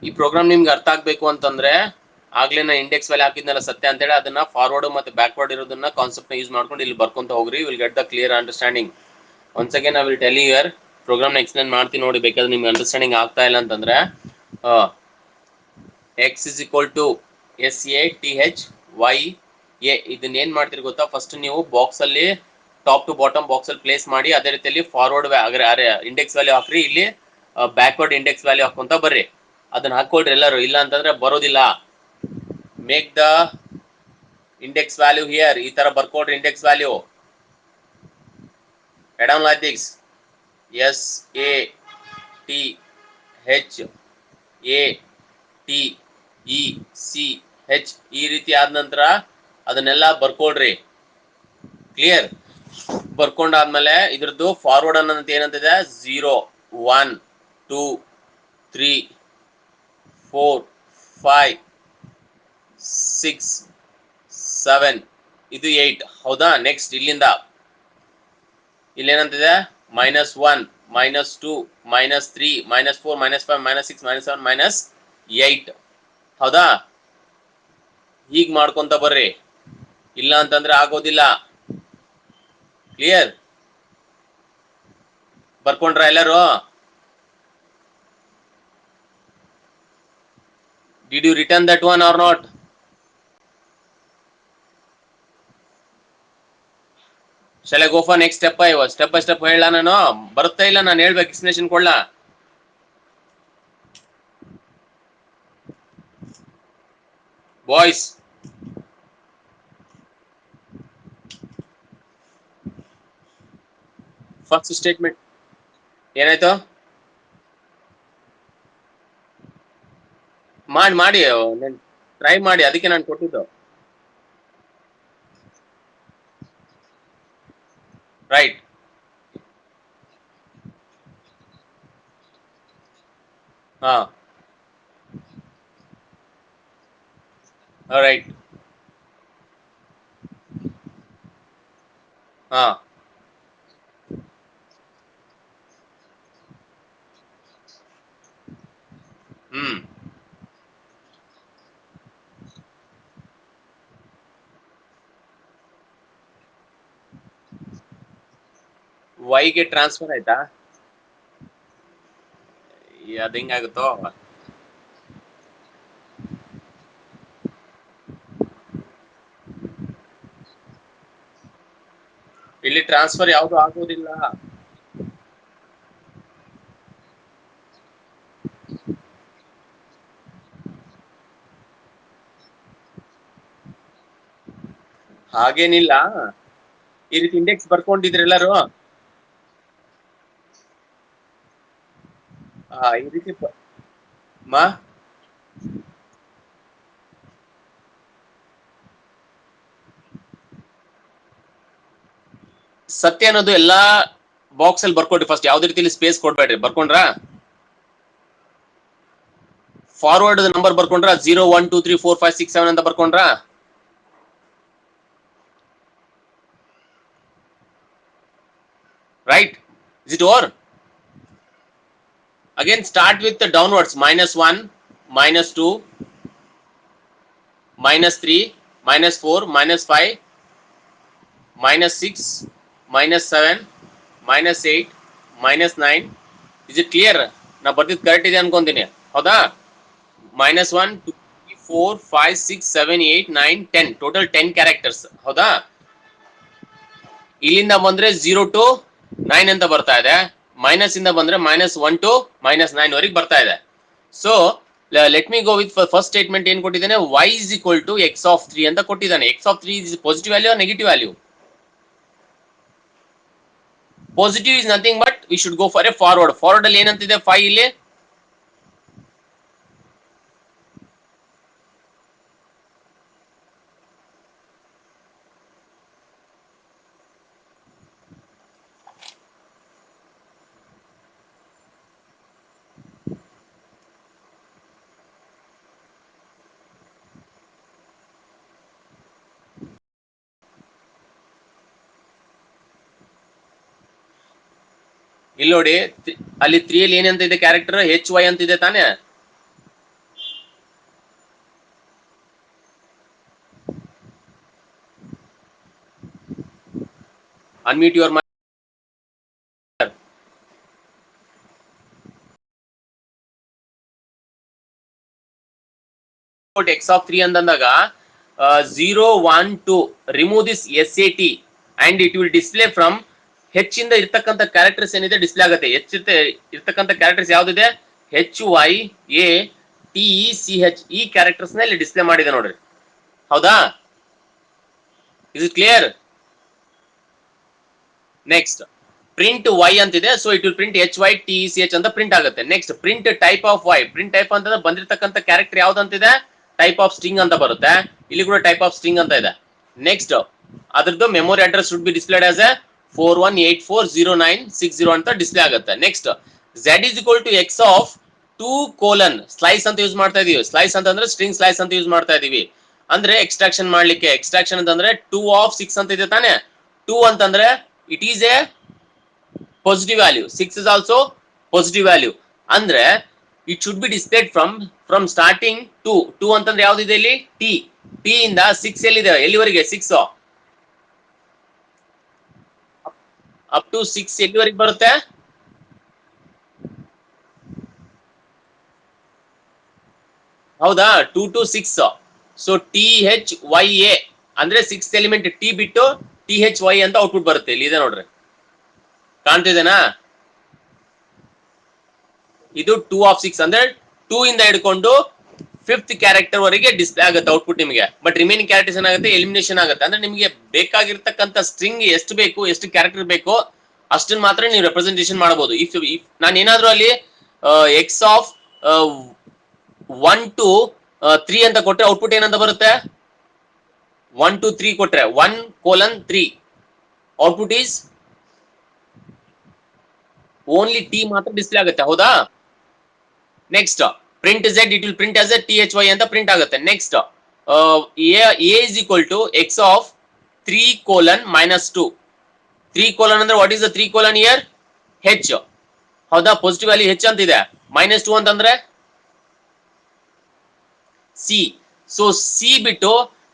ಈ program ನಿಮ್ಗೆ ಅರ್ಥ ಆಗ್ಬೇಕು ಅಂತಂದ್ರೆ ಆಗ್ಲೇ ನಾ ಇಂಡೆಕ್ಸ್ ವ್ಯಾಲ್ಯೂ ಹಾಕಿದ್ನಲ್ಲ ಸತ್ಯ ಅಂತ ಹೇಳಿ ಅದನ್ನ ಫಾರ್ವರ್ಡ್ ಮತ್ತೆ ಬ್ಯಾಕ್ವರ್ಡ್ ಇರೋದನ್ನ ಕಾನ್ಸೆಪ್ಟ್ ನ ಯೂಸ್ ಮಾಡ್ಕೊಂಡು ಇಲ್ಲಿ ಬರ್ಕೊಂತ ಹೋಗ್ರಿ. Will get the clear understanding. Once again I will tell you here. Program ನ ಎಕ್ಸ್ಪ್ಲೇನ್ ಮಾಡ್ತೀನಿ ನೋಡಿ, ಬೇಕಾದ್ರೆ ನಿಮ್ಗೆ ಅಂಡರ್ಸ್ಟ್ಯಾಂಡಿಂಗ್ ಆಗ್ತಾ ಇಲ್ಲ ಅಂತಂದ್ರೆ x is equal to SATHYAT ಇದನ್ನ ಏನ್ ಮಾಡ್ತೀರಿ ಗೊತ್ತಾ, ಫಸ್ಟ್ ನೀವು ಬಾಕ್ಸ್ ಅಲ್ಲಿ ಟಾಪ್ ಟು ಬಾಟಮ್ ಬಾಕ್ಸ್ ಅಲ್ಲಿ ಪ್ಲೇಸ್ ಮಾಡಿ, ಅದೇ ರೀತಿಯಲ್ಲಿ ಫಾರ್ವರ್ಡ್ ಇಂಡೆಕ್ಸ್ ವ್ಯಾಲ್ಯೂ ಹಾಕ್ರಿ, ಇಲ್ಲಿ ಬ್ಯಾಕ್ವರ್ಡ್ ಇಂಡೆಕ್ಸ್ ವ್ಯಾಲ್ಯೂ ಹಾಕೊಂತ ಬರ್ರಿ. ಅದನ್ನ ಹಾಕೊಳ್ರಿ ಎಲ್ಲರೂ, ಇಲ್ಲ ಅಂತಂದ್ರೆ ಬರೋದಿಲ್ಲ. Make the index value here, ಈ ತರ ಬರ್ಕೊಡ್ರಿ ಇಂಡೆಕ್ಸ್ ವ್ಯಾಲ್ಯೂ. ಎಡಮ್ ಲೈಕ್ ದಿಸ್, SATHATECH ಈ ರೀತಿ ಆದ ನಂತರ ಅದನ್ನೆಲ್ಲ ಬರ್ಕೊಳ್ರಿ. ಕ್ಲಿಯರ್? ಬರ್ಕೊಂಡಾದ್ಮೇಲೆ ಇದ್ರದ್ದು ಫಾರ್ವರ್ಡ್ ಅನ್ನೋಂತ ಏನಂತಿದೆ, 0 1 2 3 4 5 6 7 ಇದು 8. ಹೌದಾ? ನೆಕ್ಸ್ಟ್ ಇಲ್ಲಿಂದ ಇಲ್ಲೇನಂತಿದೆ, -1 -2 -3 -4 -5 -6 -7 -8. ಹೌದಾ? ಹೀಗ್ ಮಾಡ್ಕೊಂತ ಬರ್ರಿ, ಇಲ್ಲ ಅಂತಂದ್ರೆ ಆಗೋದಿಲ್ಲ. ಕ್ಲಿಯರ್? ಬರ್ಕೊಂಡ್ರ ಎಲ್ಲರೂ? Did you return that one or not? Shall I go for next step by step ಹೇಳ? ನಾನು ಬರುತ್ತಾ ಇಲ್ಲ, ನಾನು ಹೇಳ್ಬೇಕು, ಎಕ್ಸ್ಪ್ಲನೇಷನ್ ಕೊಡ್ಲಾ? ಬಾಯ್ಸ್, ಫಸ್ಟ್ ಸ್ಟೇಟ್ಮೆಂಟ್ ಏನಾಯ್ತು? ಮಾಡಿ ಟ್ರೈ ಮಾಡಿ, ಅದಕ್ಕೆ ನಾನು ಕೊಟ್ಟಿದ್ದು. ರೈಟ್. ಹಾ, ರೈಟ್. ಹಾ, ಹ್ಮ್. ವೈಗೆ ಟ್ರಾನ್ಸ್ಫರ್ ಆಯ್ತಾ? ಅದ್ ಹೆಂಗಾಗುತ್ತೋ? ಇಲ್ಲಿ ಟ್ರಾನ್ಸ್ಫರ್ ಯಾವುದು ಆಗೋದಿಲ್ಲ. ಹಾಗೇನಿಲ್ಲ, ಈ ರೀತಿ ಇಂಡೆಕ್ಸ್ ಬರ್ಕೊಂಡಿದ್ರೆ ಎಲ್ಲರೂ ಈ ರೀತಿ ಮಾ ಸತ್ಯ ಅನ್ನೋದು ಎಲ್ಲಾ ಬಾಕ್ಸ್ ಅಲ್ಲಿ ಬರ್ಕೊಡ್ರಿ. ಫಸ್ಟ್ ಯಾವ್ದೇ ರೀತಿಯಲ್ಲಿ ಸ್ಪೇಸ್ ಕೊಡ್ಬೇಡ್ರಿ. ಬರ್ಕೊಂಡ್ರ? ಫಾರ್ವರ್ಡ್ ನಂಬರ್ ಬರ್ಕೊಂಡ್ರ? 0 1 2 3 4 5 6 7 ಅಂತ ಬರ್ಕೊಂಡ್ರ? Right? Is it over? Again start with the downwards, -1 -2 -3 -4 -5 -6 -7 -8 -9. Is it clear? ನಾ ಬರ್ದಿದ್ದು ಕರೆಕ್ಟ್ ಇದೆ ಅನ್ಕೊಂತೀನಿ. ಹೌದಾ? -1 2 3 4 5 6 7 8 9 10 ಟೋಟಲ್ 10 ಕ್ಯಾರೆಕ್ಟರ್ಸ್. ಹೌದಾ? ಇಲ್ಲಿಂದ ಬಂದ್ರೆ 0 to 9 ಅಂತ ಬರ್ತಾ ಇದೆ. ಮೈನಸ್ ಇಂದ ಬಂದ್ರೆ -1 to -9 ವರೆಗೆ ಬರ್ತಾ ಇದೆ. So let me go with first statement. ಏನ್ ಕೊಟ್ಟಿದ್ದಾನೆ? y is equal to x of 3 ಅಂತ ಕೊಟ್ಟಿದ್ದಾನೆ. x of 3 is positive value or negative value? Positive is nothing but we should go for a forward. Forward ಅಲ್ಲಿ ಏನಂತಿದೆ? 5 ಇಲ್ಲಿ ಇಲ್ಲಿ ನೋಡಿ, ಅಲ್ಲಿ 3 ಅಲ್ಲಿ ಏನಂತ ಇದೆ ಕ್ಯಾರೆಕ್ಟರ್? HY ಅಂತ ಇದೆ ತಾನೆ? Unmute your mic. x of 3 ಅಂತಂದಾಗ 0 1 2 remove this SAT and it will display from ಹೆಚ್ಚಿಂದ ಇರ್ತಕ್ಕಂಥ ಕ್ಯಾರೆಕ್ಟರ್ಸ್ ಏನಿದೆ ಡಿಸ್ಪ್ಲೇ ಆಗುತ್ತೆ. ಇರ್ತಕ್ಕಂಥ ಕ್ಯಾರೆಕ್ಟರ್ಸ್ ಯಾವ್ದಿದೆ, HYATECH ಈ ಕ್ಯಾರೆಕ್ಟರ್ಸ್ ನ ಇಲ್ಲಿ ಡಿಸ್ಪ್ಲೇ ಮಾಡಿದೆ ನೋಡ್ರಿ. ಹೌದಾ, is it clear? Next print Y ಅಂತಿದೆ, so it will print HYTECH ಅಂತ ಪ್ರಿಂಟ್ ಆಗುತ್ತೆ. Next print type of Y. Print type ಅಂತಂದ್ರೆ ಬಂದಿರತಕ್ಕಂಥ ಕ್ಯಾರೆಕ್ಟರ್ ಯಾವ್ದಂತಿದೆ, ಟೈಪ್ ಆಫ್ ಸ್ಟ್ರಿಂಗ್ ಅಂತ ಬರುತ್ತೆ. ಇಲ್ಲಿ ಕೂಡ ಟೈಪ್ ಆಫ್ ಸ್ಟ್ರಿಂಗ್ ಅಂತ ಇದೆ. ನೆಕ್ಸ್ಟ್ ಅದ್ರದ್ದು memory address should be displayed as A 41840960 ಅಂತ ಡಿಸ್ಪ್ಲೇ ಆಗುತ್ತೆ. Next z is equal to x of 2 slice ಅಂತ ಯೂಸ್ ಮಾಡ್ತಾ ಇದೀವಿ. ಸ್ಲೈಸ್ ಅಂತಂದ್ರೆ ಸ್ಟ್ರಿಂಗ್ ಸ್ಲೈಸ್ ಅಂತ ಯೂಸ್ ಮಾಡ್ತಾ ಇದೀವಿ. ಅಂದ್ರೆ ಎಕ್ಸ್ಟ್ರಾಕ್ಷನ್ ಮಾಡ್ಲಿಕ್ಕೆ. ಎಕ್ಸ್ಟ್ರಾಕ್ಷನ್ ಅಂತಂದ್ರೆ 2 of 6 ಅಂತ ಇದೆ ತಾನೆ. 2 ಅಂತಂದ್ರೆ it is a positive value, 6 is also positive value. ಅಂದ್ರೆ it should be displayed from starting 2 ಅಂತಂದ್ರೆ ಯಾವ್ದಿದೆ ಇಲ್ಲಿ, ಟಿ ಇಂದ 6 ಎಲ್ಲಿದೆ, ಎಲ್ಲಿವರೆಗೆ 6 ಅಪ್ ಟು 6 ಎಲ್ಲಿವರೆಗೆ ಬರುತ್ತೆ, ಹೌದಾ, 2 to 6. ಸೊ THYA ಅಂದ್ರೆ 6th ಎಲಿಮೆಂಟ್ ಟಿ ಬಿಟ್ಟು THY ಅಂತ ಔಟ್ಪುಟ್ ಬರುತ್ತೆ. ಇಲ್ಲಿ ಇದೆ ನೋಡ್ರಿ, ಕಾಣ್ತಿದೆನಾ? ಇದು 2 of 6 ಅಂದ್ರೆ 2 ಇಂದ ಹಿಡ್ಕೊಂಡು 5th ಕ್ಯಾರೆಕ್ಟರ್ ವರೆಗೆ ಡಿಸ್ಪ್ಲೇ ಆಗುತ್ತೆ ಔಟ್ಪುಟ್ ನಿಮಗೆ. ಬಟ್ ರಿಮೈನಿಂಗ್ ಕ್ಯಾರೆಕ್ಟರ್ಸ್ ಏನಾಗುತ್ತೆ, ಎಲಿಮಿನೇಷನ್ ಆಗುತ್ತೆ. ಅಂದ್ರೆ ನಿಮಗೆ ಬೇಕಾಗಿರ್ತಕ್ಕಂಥ ಸ್ಟ್ರಿಂಗ್ ಎಷ್ಟು ಬೇಕು, ಎಷ್ಟು ಕ್ಯಾರೆಕ್ಟರ್ ಬೇಕೋ ಅಷ್ಟನ್ನ ಮಾತ್ರ ನೀವು ರೆಪ್ರೆಸೆಂಟೇಷನ್ ಮಾಡಬಹುದು. ಇಫ್ ನಾನು ಏನಾದ್ರೂ ಅಲ್ಲಿ ಎಕ್ಸ್ ಆಫ್ 1 to 3 ಅಂತ ಕೊಟ್ರೆ ಔಟ್ಪುಟ್ ಏನಂತ ಬರುತ್ತೆ, 1 to 3 ಕೊಟ್ರೆ 1:3 ಔಟ್ಪುಟ್ ಈಸ್ ಓನ್ಲಿ ಟಿ ಮಾತ್ರ ಡಿಸ್ಪ್ಲೇ ಆಗುತ್ತೆ. ಹೌದಾ? Next print z, it will print as A THY ಅಂತ ಪ್ರಿಂಟ್ ಆಗುತ್ತೆ. Next a is equal to x of 3:-2. 3: ಅಂದ್ರೆ what is the 3: year, h. ಹೌದಾ, ಪಾಸಿಟಿವ್ ವ್ಯಾಲ್ಯೂ h ಅಂತಿದೆ. -2 ಅಂತಂದ್ರೆ C. So C ಬಿಟ್ಟು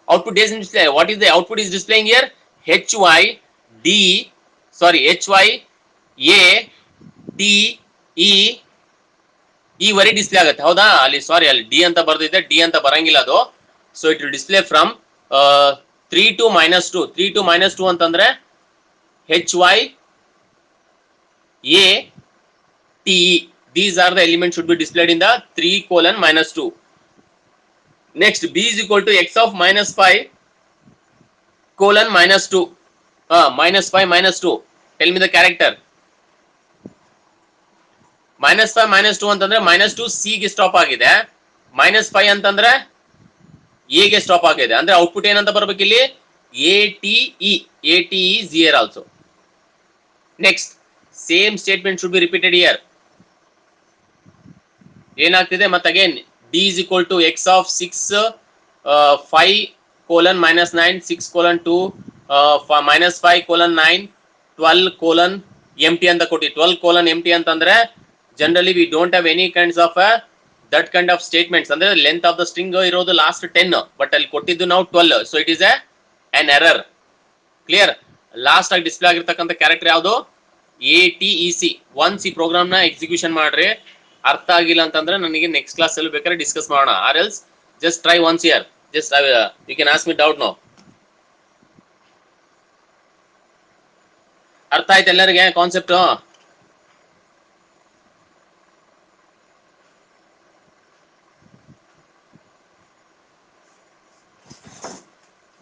output days display. What is the output is displaying here, HYATE ಈ ವರೆ display ಆಗುತ್ತೆ. ಹೌದಾ, ಅಲ್ಲಿ ಸಾರಿ, ಅಲ್ಲಿ ಡಿ ಅಂತ ಬರ್ದಿದೆ, ಡಿ ಅಂತ ಬರಂಗಿಲ್ಲ ಅದು. So it will display from 3 to -2. 3 to -2 ಅಂತಂದ್ರೆ HYATE. These are the elements should be displayed in the 3:-2. Next b is equal to x of -5:-2. -5 -2. Tell me the character. -5 -2 ಅಂತಂದ್ರೆ -2 ಸಿ ಗೆ stop ಆಗಿದೆ, -5 ಅಂತಂದ್ರೆ A ಗೆ stop ಆಗಿದೆ. ಅಂದ್ರೆ output ಏನಂತ ಬರ್ಬೇಕು ಇಲ್ಲಿ, ATE is here also. Next same statement should be repeated here. ಏನಾಗ್ತಿದೆ ಮತ್ತೆ again d is equal to x of 6 5:-9 6:2 -5:9 12:empty ಅಂತ ಕೊಟ್ಟಿ. 12:empty ಅಂತಂದ್ರೆ generally we don't have any kinds of that kind of statements. ಅಂದ್ರೆ length of the string ಇರೋದು last 10, but ಅಲ್ಲಿ ಕೊಟ್ಟಿದ್ದು ನಾವು 12. So it is an error. Clear? Last ಆಗಿ display ಆಗಿರ್ತಕ್ಕಂಥ ಕ್ಯಾರೆಕ್ಟರ್ ಯಾವುದು, ATEC. ಒನ್ಸ್ ಈ ಪ್ರೋಗ್ರಾಮ್ ನ ಎಕ್ಸಿಕ್ಯೂಷನ್ ಮಾಡ್ರಿ. ಅರ್ಥ ಆಗಿಲ್ಲ ಅಂತಂದ್ರೆ ನನಗೆ ನೆಕ್ಸ್ಟ್ ಕ್ಲಾಸ್ ಅಲ್ಲಿ ಬೇಕಾದ್ರೆ ಡಿಸ್ಕಸ್ ಮಾಡೋಣ. Or else just try once here. Just you can ask me doubt no. ಅರ್ಥ ಆಯ್ತು ಎಲ್ಲರಿಗೆ ಕಾನ್ಸೆಪ್ಟ್?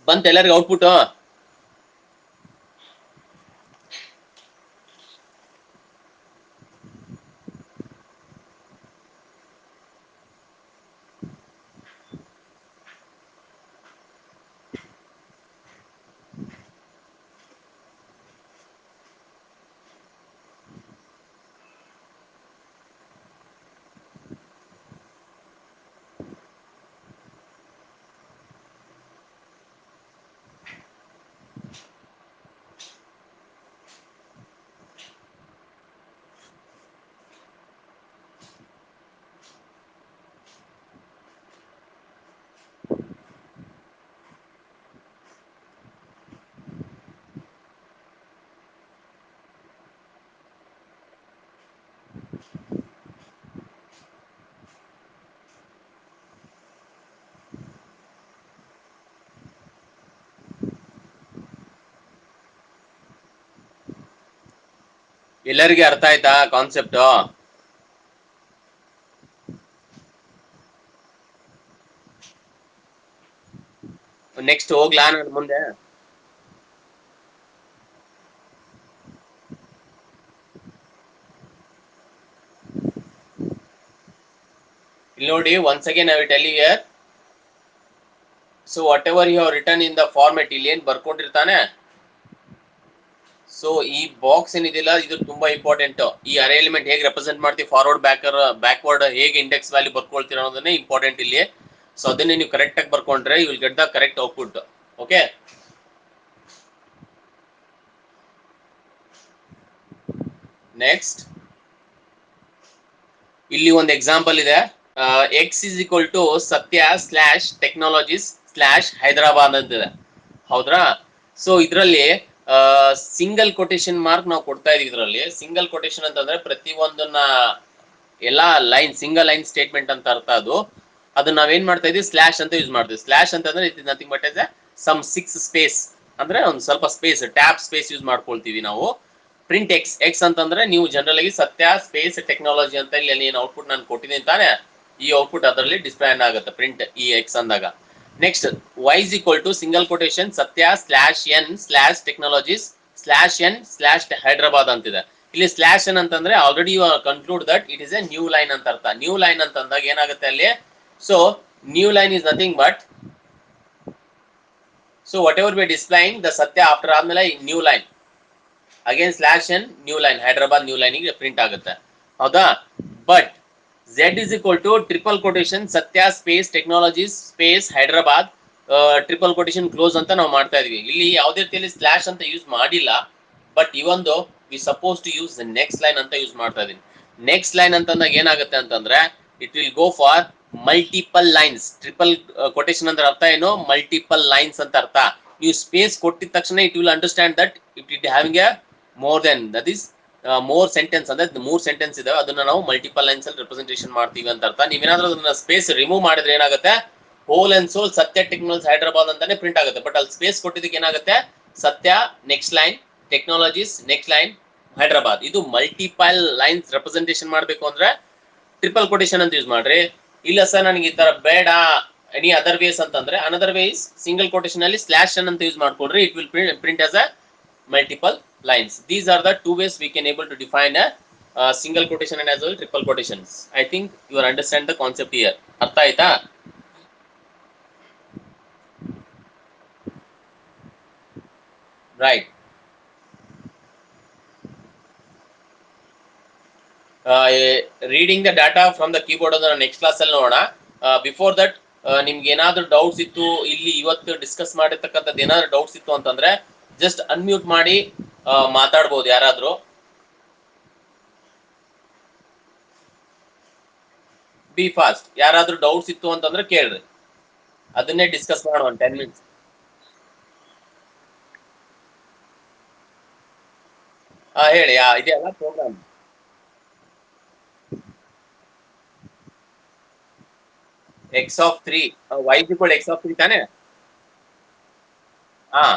ಬಂತ ಎಲ್ಲರಿಗೆ ಔಟ್ಪುಟ್? ಎಲ್ಲರಿಗೆ ಅರ್ಥ ಆಯ್ತಾ ಕಾನ್ಸೆಪ್ಟ್? ನೆಕ್ಸ್ಟ್ ಹೋಗ್ಲಾ ನಾನು ಮುಂದೆ? ಇಲ್ಲಿ ನೋಡಿ, once again I will tell you here. So whatever you have return in the format, ಇಲ್ಲಿ ಏನ್ ಬರ್ಕೊಂಡಿರ್ತಾನೆ, ಸೊ ಈ ಬಾಕ್ಸ್ ಏನಿದೆಯಲ್ಲ ಇದು ತುಂಬಾ ಇಂಪಾರ್ಟೆಂಟ್. ಈ ಅರೇ ಎಲಿಮೆಂಟ್ ಹೇಗೆ ರೆಪ್ರೆಸೆಂಟ್ ಮಾಡ್ತೀವಿ, ಫಾರ್ವರ್ಡ್ ಬ್ಯಾಕ್ವರ್ಡ್ ಹೇಗೆ ಇಂಡೆಕ್ಸ್ ವ್ಯಾಲ್ಯೂ ಬರ್ಕೊಳ್ತೀರ ಅನ್ನೋದನ್ನೇ ಇಂಪಾರ್ಟೆಂಟ್ ಇಲ್ಲಿ. ಸೊ ಅದನ್ನೇ ನೀವು ಕರೆಕ್ಟ್ ಆಗಿ ಬರ್ಕೊಂಡ್ರೆ you will get the correct output. Okay, next ಇಲ್ಲಿ ಒಂದು ಎಕ್ಸಾಂಪಲ್ ಇದೆ. X is equal to Satya slash technologies slash Hyderabad ಅಂತಿದೆ, ಹೌದ್ರಾ? ಸೊ ಇದರಲ್ಲಿ ಸಿಂಗಲ್ ಕೊಟೇಶನ್ ಮಾರ್ಕ್ ನಾವು ಕೊಡ್ತಾ ಇದೀವಿ. ಇದರಲ್ಲಿ ಸಿಂಗಲ್ ಕೊಟೇಶನ್ ಅಂತಂದ್ರೆ ಪ್ರತಿ ಒಂದನ್ನ ಎಲ್ಲಾ ಲೈನ್ ಸಿಂಗಲ್ ಲೈನ್ ಸ್ಟೇಟ್ಮೆಂಟ್ ಅಂತ ಅರ್ಥ. ಅದನ್ನ ನಾವೇನ್ ಮಾಡ್ತಾ ಇದೀವಿ, ಸ್ಲಾಶ್ ಅಂತ ಯೂಸ್ ಮಾಡ್ತೀವಿ. ಸ್ಲಾಶ್ ಅಂತಂದ್ರೆ it is nothing but as some 6 space, ಅಂದ್ರೆ ಒಂದು ಸ್ವಲ್ಪ ಸ್ಪೇಸ್, ಟ್ಯಾಬ್ ಸ್ಪೇಸ್ ಯೂಸ್ ಮಾಡ್ಕೊಳ್ತೀವಿ ನಾವು. ಪ್ರಿಂಟ್ ಎಕ್ಸ್, ಎಕ್ಸ್ ಅಂತಂದ್ರೆ ನೀವು ಜನರಲ್ ಆಗಿ ಸತ್ಯ ಸ್ಪೇಸ್ ಟೆಕ್ನಾಲಜಿ ಅಂತ ಇಲ್ಲಿ ಏನು ಔಟ್ಪುಟ್ ನಾನು ಕೊಟ್ಟಿದ್ದೀನಿ ತಾನೆ, ಈ ಔಟ್ಪುಟ್ ಅದರಲ್ಲಿ ಡಿಸ್ಪ್ಲೇ ಆಗುತ್ತೆ ಪ್ರಿಂಟ್ ಈ ಎಕ್ಸ್ ಅಂದಾಗ. Next Y is equal to single quotation Satya slash N slash technologies slash N slash Hyderabad ಅಂತಿದೆ. ಇಲ್ಲಿ ಸ್ಲಾಶ್ ಎನ್ ಅಂತಂದ್ರೆ already you conclude that it is a new line ಅಂತ ಅರ್ಥ. ನ್ಯೂ ಲೈನ್ ಅಂತಂದಾಗ ಏನಾಗುತ್ತೆ ಅಲ್ಲಿ, so new line is nothing but, so whatever be displaying the Satya after ಆದ್ಮೇಲೆ new line again slash N new line Hyderabad new line ಗೆ print ಆಗುತ್ತೆ, ಹೌದಾ? But Z is equal to triple quotation Satya space technologies space Hyderabad triple quotation close ಅಂತ ನಾವು ಮಾಡ್ತಾ ಇದೀವಿ. ಇಲ್ಲಿ ಯಾವುದೇ ರೀತಿಯಲ್ಲಿ ಸ್ಲಾಶ್ ಅಂತ ಯೂಸ್ ಮಾಡಿಲ್ಲ, ಬಟ್ ಇವೊಂದು we suppose to use next line ಅಂತ ಯೂಸ್ ಮಾಡ್ತಾ ಇದೀನಿ. ನೆಕ್ಸ್ಟ್ ಲೈನ್ ಅಂತಂದಾಗ ಏನಾಗುತ್ತೆ ಅಂತಂದ್ರೆ it will go for multiple lines. Triple quotation ಅಂದ್ರೆ ಅರ್ಥ ಏನು, ಮಲ್ಟಿಪಲ್ ಲೈನ್ಸ್ ಅಂತ ಅರ್ಥ. ನೀವು ಸ್ಪೇಸ್ ಕೊಟ್ಟಿದ ತಕ್ಷಣ it will understand that it having A more than that is more sentence, ಅಂದ್ರೆ 3 ಸೆಂಟೆನ್ಸ್ ಇದಾವೆ, ಅದನ್ನ ನಾವು ಮಲ್ಟಿಪಲ್ ಲೈನ್ಸ್ ಅಲ್ಲಿ ರೆಪ್ರೆಸೆಂಟೇಷನ್ ಮಾಡ್ತೀವಿ ಅಂತ ಅರ್ಥ. ನೀವೇನಾದ್ರೂ ಅದನ್ನ ಸ್ಪೇಸ್ ರಿಮೂವ್ ಮಾಡಿದ್ರೆ ಏನಾಗುತ್ತೆ, ಹೋಲ್ ಅಂಡ್ ಸೋಲ್ ಸತ್ಯ ಟೆಕ್ನಾಲಜೀಸ್ ಹೈದರಾಬಾದ್ ಅಂತಾನೆ ಪ್ರಿಂಟ್ ಆಗುತ್ತೆ. ಬಟ್ ಅಲ್ಲಿ ಸ್ಪೇಸ್ ಕೊಟ್ಟಿದ್ದಕ್ಕೆ ಏನಾಗುತ್ತೆ, ಸತ್ಯ next line technologies next line Hyderabad. ಇದು ಮಲ್ಟಿಪಲ್ ಲೈನ್ಸ್ ರೆಪ್ರೆಸೆಂಟೇಷನ್ ಮಾಡಬೇಕು ಅಂದ್ರೆ ಟ್ರಿಪಲ್ ಕೊಟೇಶನ್ ಅಂತ ಯೂಸ್ ಮಾಡ್ರಿ. ಇಲ್ಲ ಸರ್ ನನಗೆ ಈ ತರ ಬೇಡ, ಎನಿ ಅದರ್ ವೇಸ್ ಅಂತಂದ್ರೆ ಅನದರ್ ವೇಸ್ ಸಿಂಗಲ್ ಕೊಟೇಶನ್ ಅಲ್ಲಿ ಸ್ಲಾಶ್ ಅಂತ ಯೂಸ್ ಮಾಡ್ಕೊಡ್ರಿ, it will print as a multiple lines. These are the two ways we can able to define a single quotation and as well triple quotations. I think you understand the concept here. ಅರ್ಥ ಆಯ್ತಾ? Right. Reading the data from the keyboard ಅದನ್ನ next class ಅಲ್ಲಿ ನೋಡೋಣ. Before that ನಿಮ್ಗೆ ಏನಾದ್ರೂ doubts ಇತ್ತು, ಇಲ್ಲಿ ಇವತ್ತು ಡಿಸ್ಕಸ್ ಮಾಡಿರ್ತಕ್ಕಂಥದ್ದು ಏನಾದ್ರು ಡೌಟ್ಸ್ ಇತ್ತು ಅಂತಂದ್ರೆ ಜಸ್ಟ್ ಅನ್ಮ್ಯೂಟ್ ಮಾಡಿ ಮಾತಾಡ್ಬೋದು ಯಾರಾದ್ರೂ. B fast. ಯಾರಾದ್ರೂ ಡೌಟ್ಸ್ ಇತ್ತು ಅಂತಂದ್ರೆ ಕೇಳ್ರಿ, ಅದನ್ನೇ ಡಿಸ್ಕಸ್ ಮಾಡೋಣ 10 ಮಿನಿಟ್ಸ್. ಹೇಳಿ, ಇದೆಯಲ್ಲ program x of 3 y equal x of 3 ತಾನೆ? ಹಾ,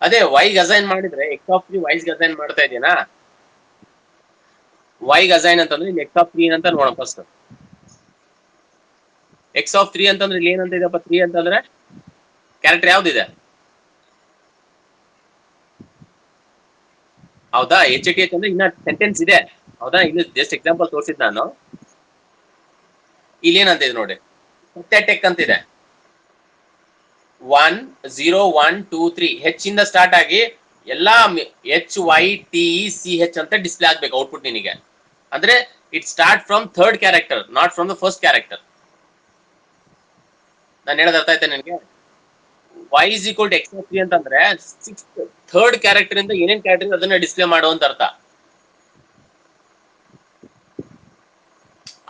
ಅದೇ ವೈಗೆ ಅಸೈನ್ ಮಾಡಿದ್ರೆ ಎಕ್ಸ್ ಆಫ್ 3 ವೈಸ್ಗೆ ಅಸೈನ್ ಮಾಡ್ತಾ ಇದೀನಾ? ವೈಗೆ ಅಸೈನ್ ಅಂತಂದ್ರೆ ಇಲ್ಲಿ ಎಕ್ಸ್ ಆಫ್ 3 ಅಂತ ನೋಡೋಣ ಫಸ್ಟ್. ಎಕ್ಸ್ ಆಫ್ 3 ಅಂತಂದ್ರೆ ಇಲ್ಲಿ ಏನಂತ ಇದೆಯಪ್ಪ, 3 ಅಂತಂದ್ರೆ ಕ್ಯಾರೆಕ್ಟರ್ ಯಾವ್ದಿದೆ? ಹೌದಾ? ಎಚ್ ಟಿ ಎಚ್ ಅಂದ್ರೆ ಇನ್ನ ಸೆಂಟೆನ್ಸ್ ಇದೆ, ಹೌದಾ? ಇಲ್ಲಿ ಜಸ್ಟ್ ಎಕ್ಸಾಂಪಲ್ ತೋರಿಸಿದ್ ನಾನು. ಇಲ್ಲಿ ಏನಂತ ಇದೆ ನೋಡಿ, ಸತ್ಯ ಟೆಕ್ ಅಂತ ಇದೆ. 1 0 1 2 3 ಹೆಚ್ ಇಂದ ಸ್ಟಾರ್ಟ್ ಆಗಿ ಎಲ್ಲಾ HYTECH ಅಂತ ಡಿಸ್ಪ್ಲೇ ಆಗ್ಬೇಕು ಔಟ್ಪುಟ್ ನಿನಗೆ. ಅಂದ್ರೆ it start from third character, not from the first character. ನಾನು ಹೇಳೋದು ಅರ್ಥ ಆಯ್ತಾ ನಿನಗೆ? Y is equal to x of 3 ಅಂತಂದ್ರೆ ಥರ್ಡ್ ಕ್ಯಾರೆಕ್ಟರ್ ಇಂದ ಏನೇನ್ ಕ್ಯಾರೆಕ್ಟರ್ ಅದನ್ನ ಡಿಸ್ಪ್ಲೇ ಮಾಡುವಂತ ಅರ್ಥ.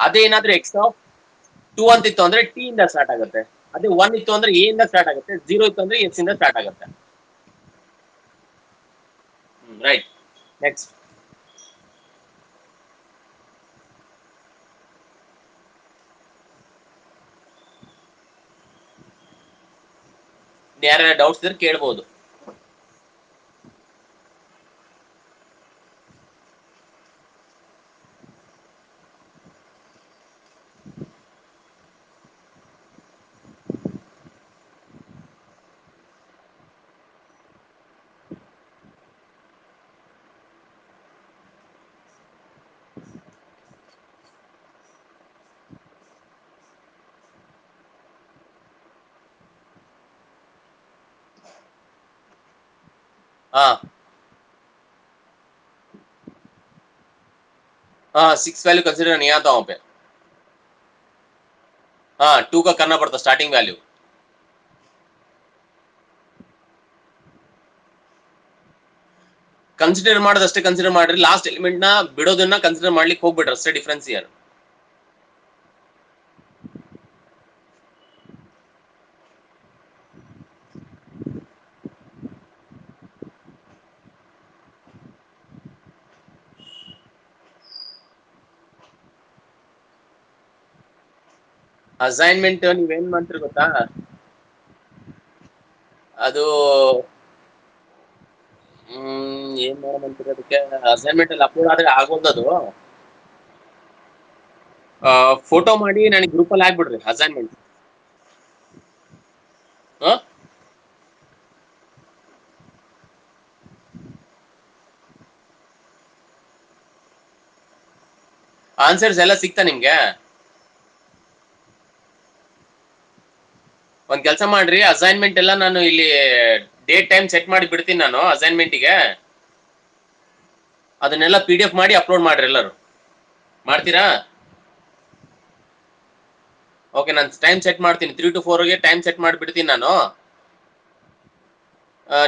ಅದೇ ಏನಾದ್ರೂ ಎಕ್ಸ್ ಆಫ್ 2 ಅಂತ ಇತ್ತು ಅಂದ್ರೆ ಟಿ ಇಂದ ಸ್ಟಾರ್ಟ್ ಆಗುತ್ತೆ. ಅದೇ 1 ಇತ್ತು ಅಂದ್ರೆ ಎ ಇಂದ ಸ್ಟಾರ್ಟ್ ಆಗುತ್ತೆ, 0 ಇತ್ತು ಅಂದ್ರೆ ಎಸ್ ಇಂದ ಸ್ಟಾರ್ಟ್ ಆಗುತ್ತೆ. ರೈಟ್. ನೆಕ್ಸ್ಟ್ ಯಾರ್ಯಾರ ಡೌಟ್ಸ್ ಇದ್ರೆ ಕೇಳ್ಬೋದು. हाँ हाँ 6 वैल्यू कंसिडर नहीं आता वहाँ पे। हाँ 2 का करना पड़ता स्टार्टिंग वैल्यू। ಕನ್ಸಿಡರ್ ಮಾಡೋದಷ್ಟೇ ಕನ್ಸಿಡರ್ ಮಾಡ್ರಿ, ಲಾಸ್ಟ್ ಎಲಿಮೆಂಟ್ ನ ಬಿಡೋದನ್ನ ಕನ್ಸಿಡರ್ ಮಾಡ್ಲಿಕ್ಕೆ ಹೋಗ್ಬಿಟ್ರೆ ಅಷ್ಟೇ ಡಿಫ್ರೆನ್ಸ್ ಇಯರ್. ಅಸೈನ್ಮೆಂಟ್ ನೀವೇನ್ ಮಾಡ್ತೀರಿ ಗೊತ್ತಾ, ಅದು ಏನ್ ಮಾಡಂತೀರಿ ಅದಕ್ಕೆ, ಅಸೈನ್ಮೆಂಟ್ ಅಲ್ಲಿ ಅಪ್ಲೋಡ್ ಆದ್ರೆ ಆಗೋದದು. ಫೋಟೋ ಮಾಡಿ ನನಗೆ ಗ್ರೂಪ್ ಅಲ್ಲಿ ಹಾಕ್ಬಿಡ್ರಿ ಅಸೈನ್ಮೆಂಟ್. ಆನ್ಸರ್ಸ್ ಎಲ್ಲ ಸಿಗ್ತಾ ನಿಮ್ಗೆ? ಒಂದ್ ಕೆಲಸ ಮಾಡ್ರಿ, ಅಸೈನ್ಮೆಂಟ್ ಎಲ್ಲ ನಾನು ಇಲ್ಲಿ ಡೇಟ್ ಟೈಮ್ ಸೆಟ್ ಮಾಡಿ ಬಿಡ್ತೀನಿ ನಾನು ಅಸೈನ್ಮೆಂಟಿಗೆ. ಅದನ್ನೆಲ್ಲ PDF ಮಾಡಿ ಅಪ್ಲೋಡ್ ಮಾಡ್ರಿ ಎಲ್ಲರೂ. ಮಾಡ್ತೀರಾ? ಓಕೆ, ನಾನು ಟೈಮ್ ಸೆಟ್ ಮಾಡ್ತೀನಿ 3 to 4 ಗೆ ಟೈಮ್ ಸೆಟ್ ಮಾಡಿಬಿಡ್ತೀನಿ ನಾನು.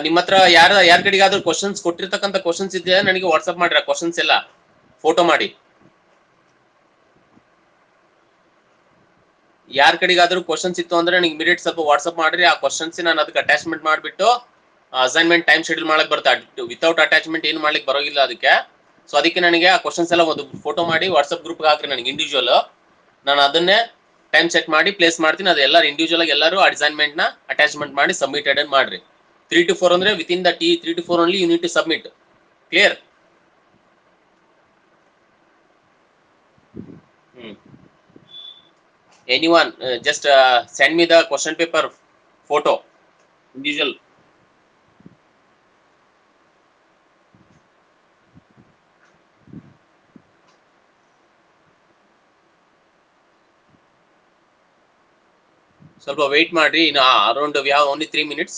ನಿಮ್ಮ ಹತ್ರ ಯಾರ ಕಡೆಗಾದ್ರೂ ಕ್ವಶನ್ಸ್ ಕೊಟ್ಟಿರ್ತಕ್ಕಂಥ ಕ್ವಶನ್ಸ್ ಇದೆಯಾ ನನಗೆ ವಾಟ್ಸ್ಆಪ್ ಮಾಡ್ರಿ, ಕ್ವಶನ್ಸ್ ಎಲ್ಲ ಫೋಟೋ ಮಾಡಿ. ಯಾರ ಕಡೆಗಾದ್ರೂ ಕ್ವಶನ್ಸ್ ಇತ್ತು ಅಂದ್ರೆ ನನಗೆ ಇಮಿಡಿಯೇಟ್ ಸ್ವಲ್ಪ ವಾಟ್ಸ್ಆಪ್ ಮಾಡ್ರಿ, ಆ ಕ್ವಶನ್ಸ್ ನಾನು ಅದಕ್ಕೆ ಅಟ್ಯಾಚ್ಮೆಂಟ್ ಮಾಡಿಬಿಟ್ಟು ಅಸೈನ್ಮೆಂಟ್ ಟೈಮ್ ಶೆಡ್ಯೂಲ್ ಮಾಡಕ್ ಬರ್ತಾ. ವಿತೌಟ್ ಅಟ್ಯಾಚ್ಮೆಂಟ್ ಏನು ಮಾಡ್ಲಿಕ್ಕೆ ಬರೋಗಿಲ್ಲ ಅದಕ್ಕೆ. ಸೊ ಅದಕ್ಕೆ ನನಗೆ ಆ ಕ್ವಶನ್ಸ್ ಎಲ್ಲ ಒಂದು ಫೋಟೋ ಮಾಡಿ ವಾಟ್ಸ್ಆಪ್ ಗ್ರೂಪ್ಗೆ ಹಾಕ್ರಿ ನನಗೆ ಇಂಡಿವಿಜುವಲ್. ನಾನು ಅದನ್ನೇ ಟೈಮ್ ಸೆಟ್ ಮಾಡಿ ಪ್ಲೇಸ್ ಮಾಡ್ತೀನಿ. ಅದು ಎಲ್ಲರೂ ಇಂಡಿವಿಜುವಲ್ ಆಗಿ ಎಲ್ಲರೂ ಅಸೈನ್ಮೆಂಟ್ ನ ಅಟ್ಯಾಚ್ಮೆಂಟ್ ಮಾಡಿ ಸಬ್ಮಿಟೆಡ್ ಮಾಡ್ರಿ. 3 to 4 ಅಂದ್ರೆ with in the 3 to 4 only you need to submit. Clear? Anyone, just send me the question paper photo individual. ಸ್ವಲ್ಪ wait ಮಾಡ್ರಿ, ಇನ್ನು around we have only 3 minutes.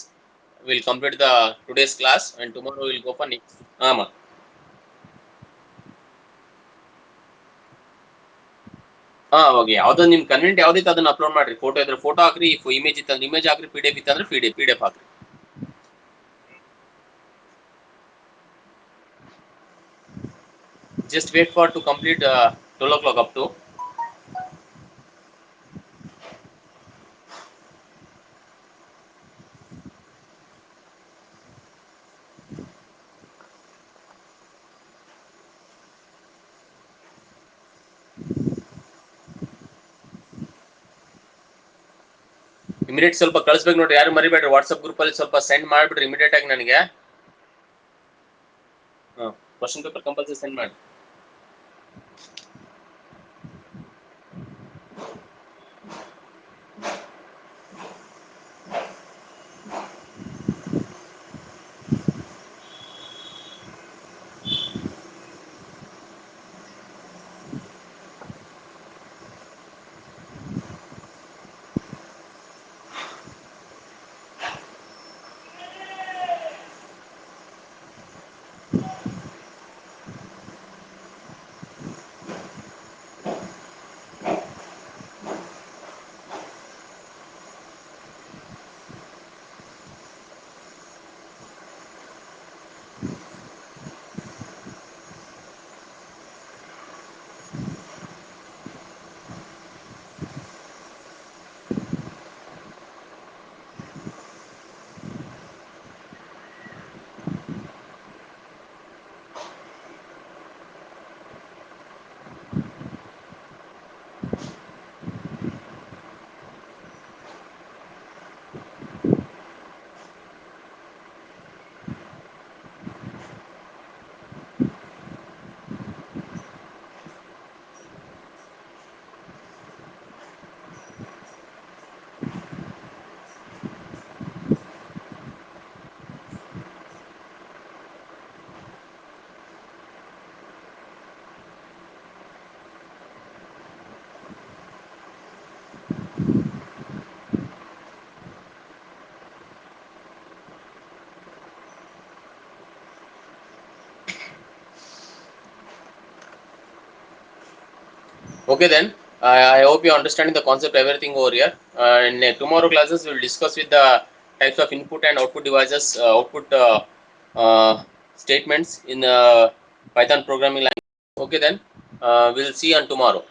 We'll complete the today's class and tomorrow we'll go for next. ಆಮಾ okay, ಯಾವ್ದು ನಿಮ್ convent ಯಾವ್ದಿತ್ತು ಅದನ್ನ upload ಮಾಡ್ರಿ. Photo ಇದ್ರೆ photo ಹಾಕ್ರಿ, ಇಮೇಜ್ ಇತ್ತಂದ್ರೆ ಇಮೇಜ್ ಹಾಕ್ರಿ, PDF ಇತ್ತಂದ್ರೆ PDF ಹಾಕ್ರಿ. Just wait for to complete 12 o'clock up to. Immediate ಸ್ವಲ್ಪ ಕಳಿಸ್ಬೇಕು ನೋಡ್ರಿ, ಯಾರು ಮರಿಬೇಡ್ರಿ. ವಾಟ್ಸ್ಆಪ್ ಗ್ರೂಪ್ ಅಲ್ಲಿ ಸ್ವಲ್ಪ ಸೆಂಡ್ ಮಾಡ್ಬಿಡ್ರಿ ಇಮಿಡಿಯೇಟ್ ಆಗಿ ನನಗೆ. ಕ್ವಶನ್ ಪೇಪರ್ ಕಂಪಲ್ಸರಿ ಸೆಂಡ್ ಮಾಡಿ. Okay then, I hope you understanding the concept everything over here. In tomorrow classes we will discuss with the types of input and output devices, output statements in Python programming language. Okay then, we'll see you on tomorrow.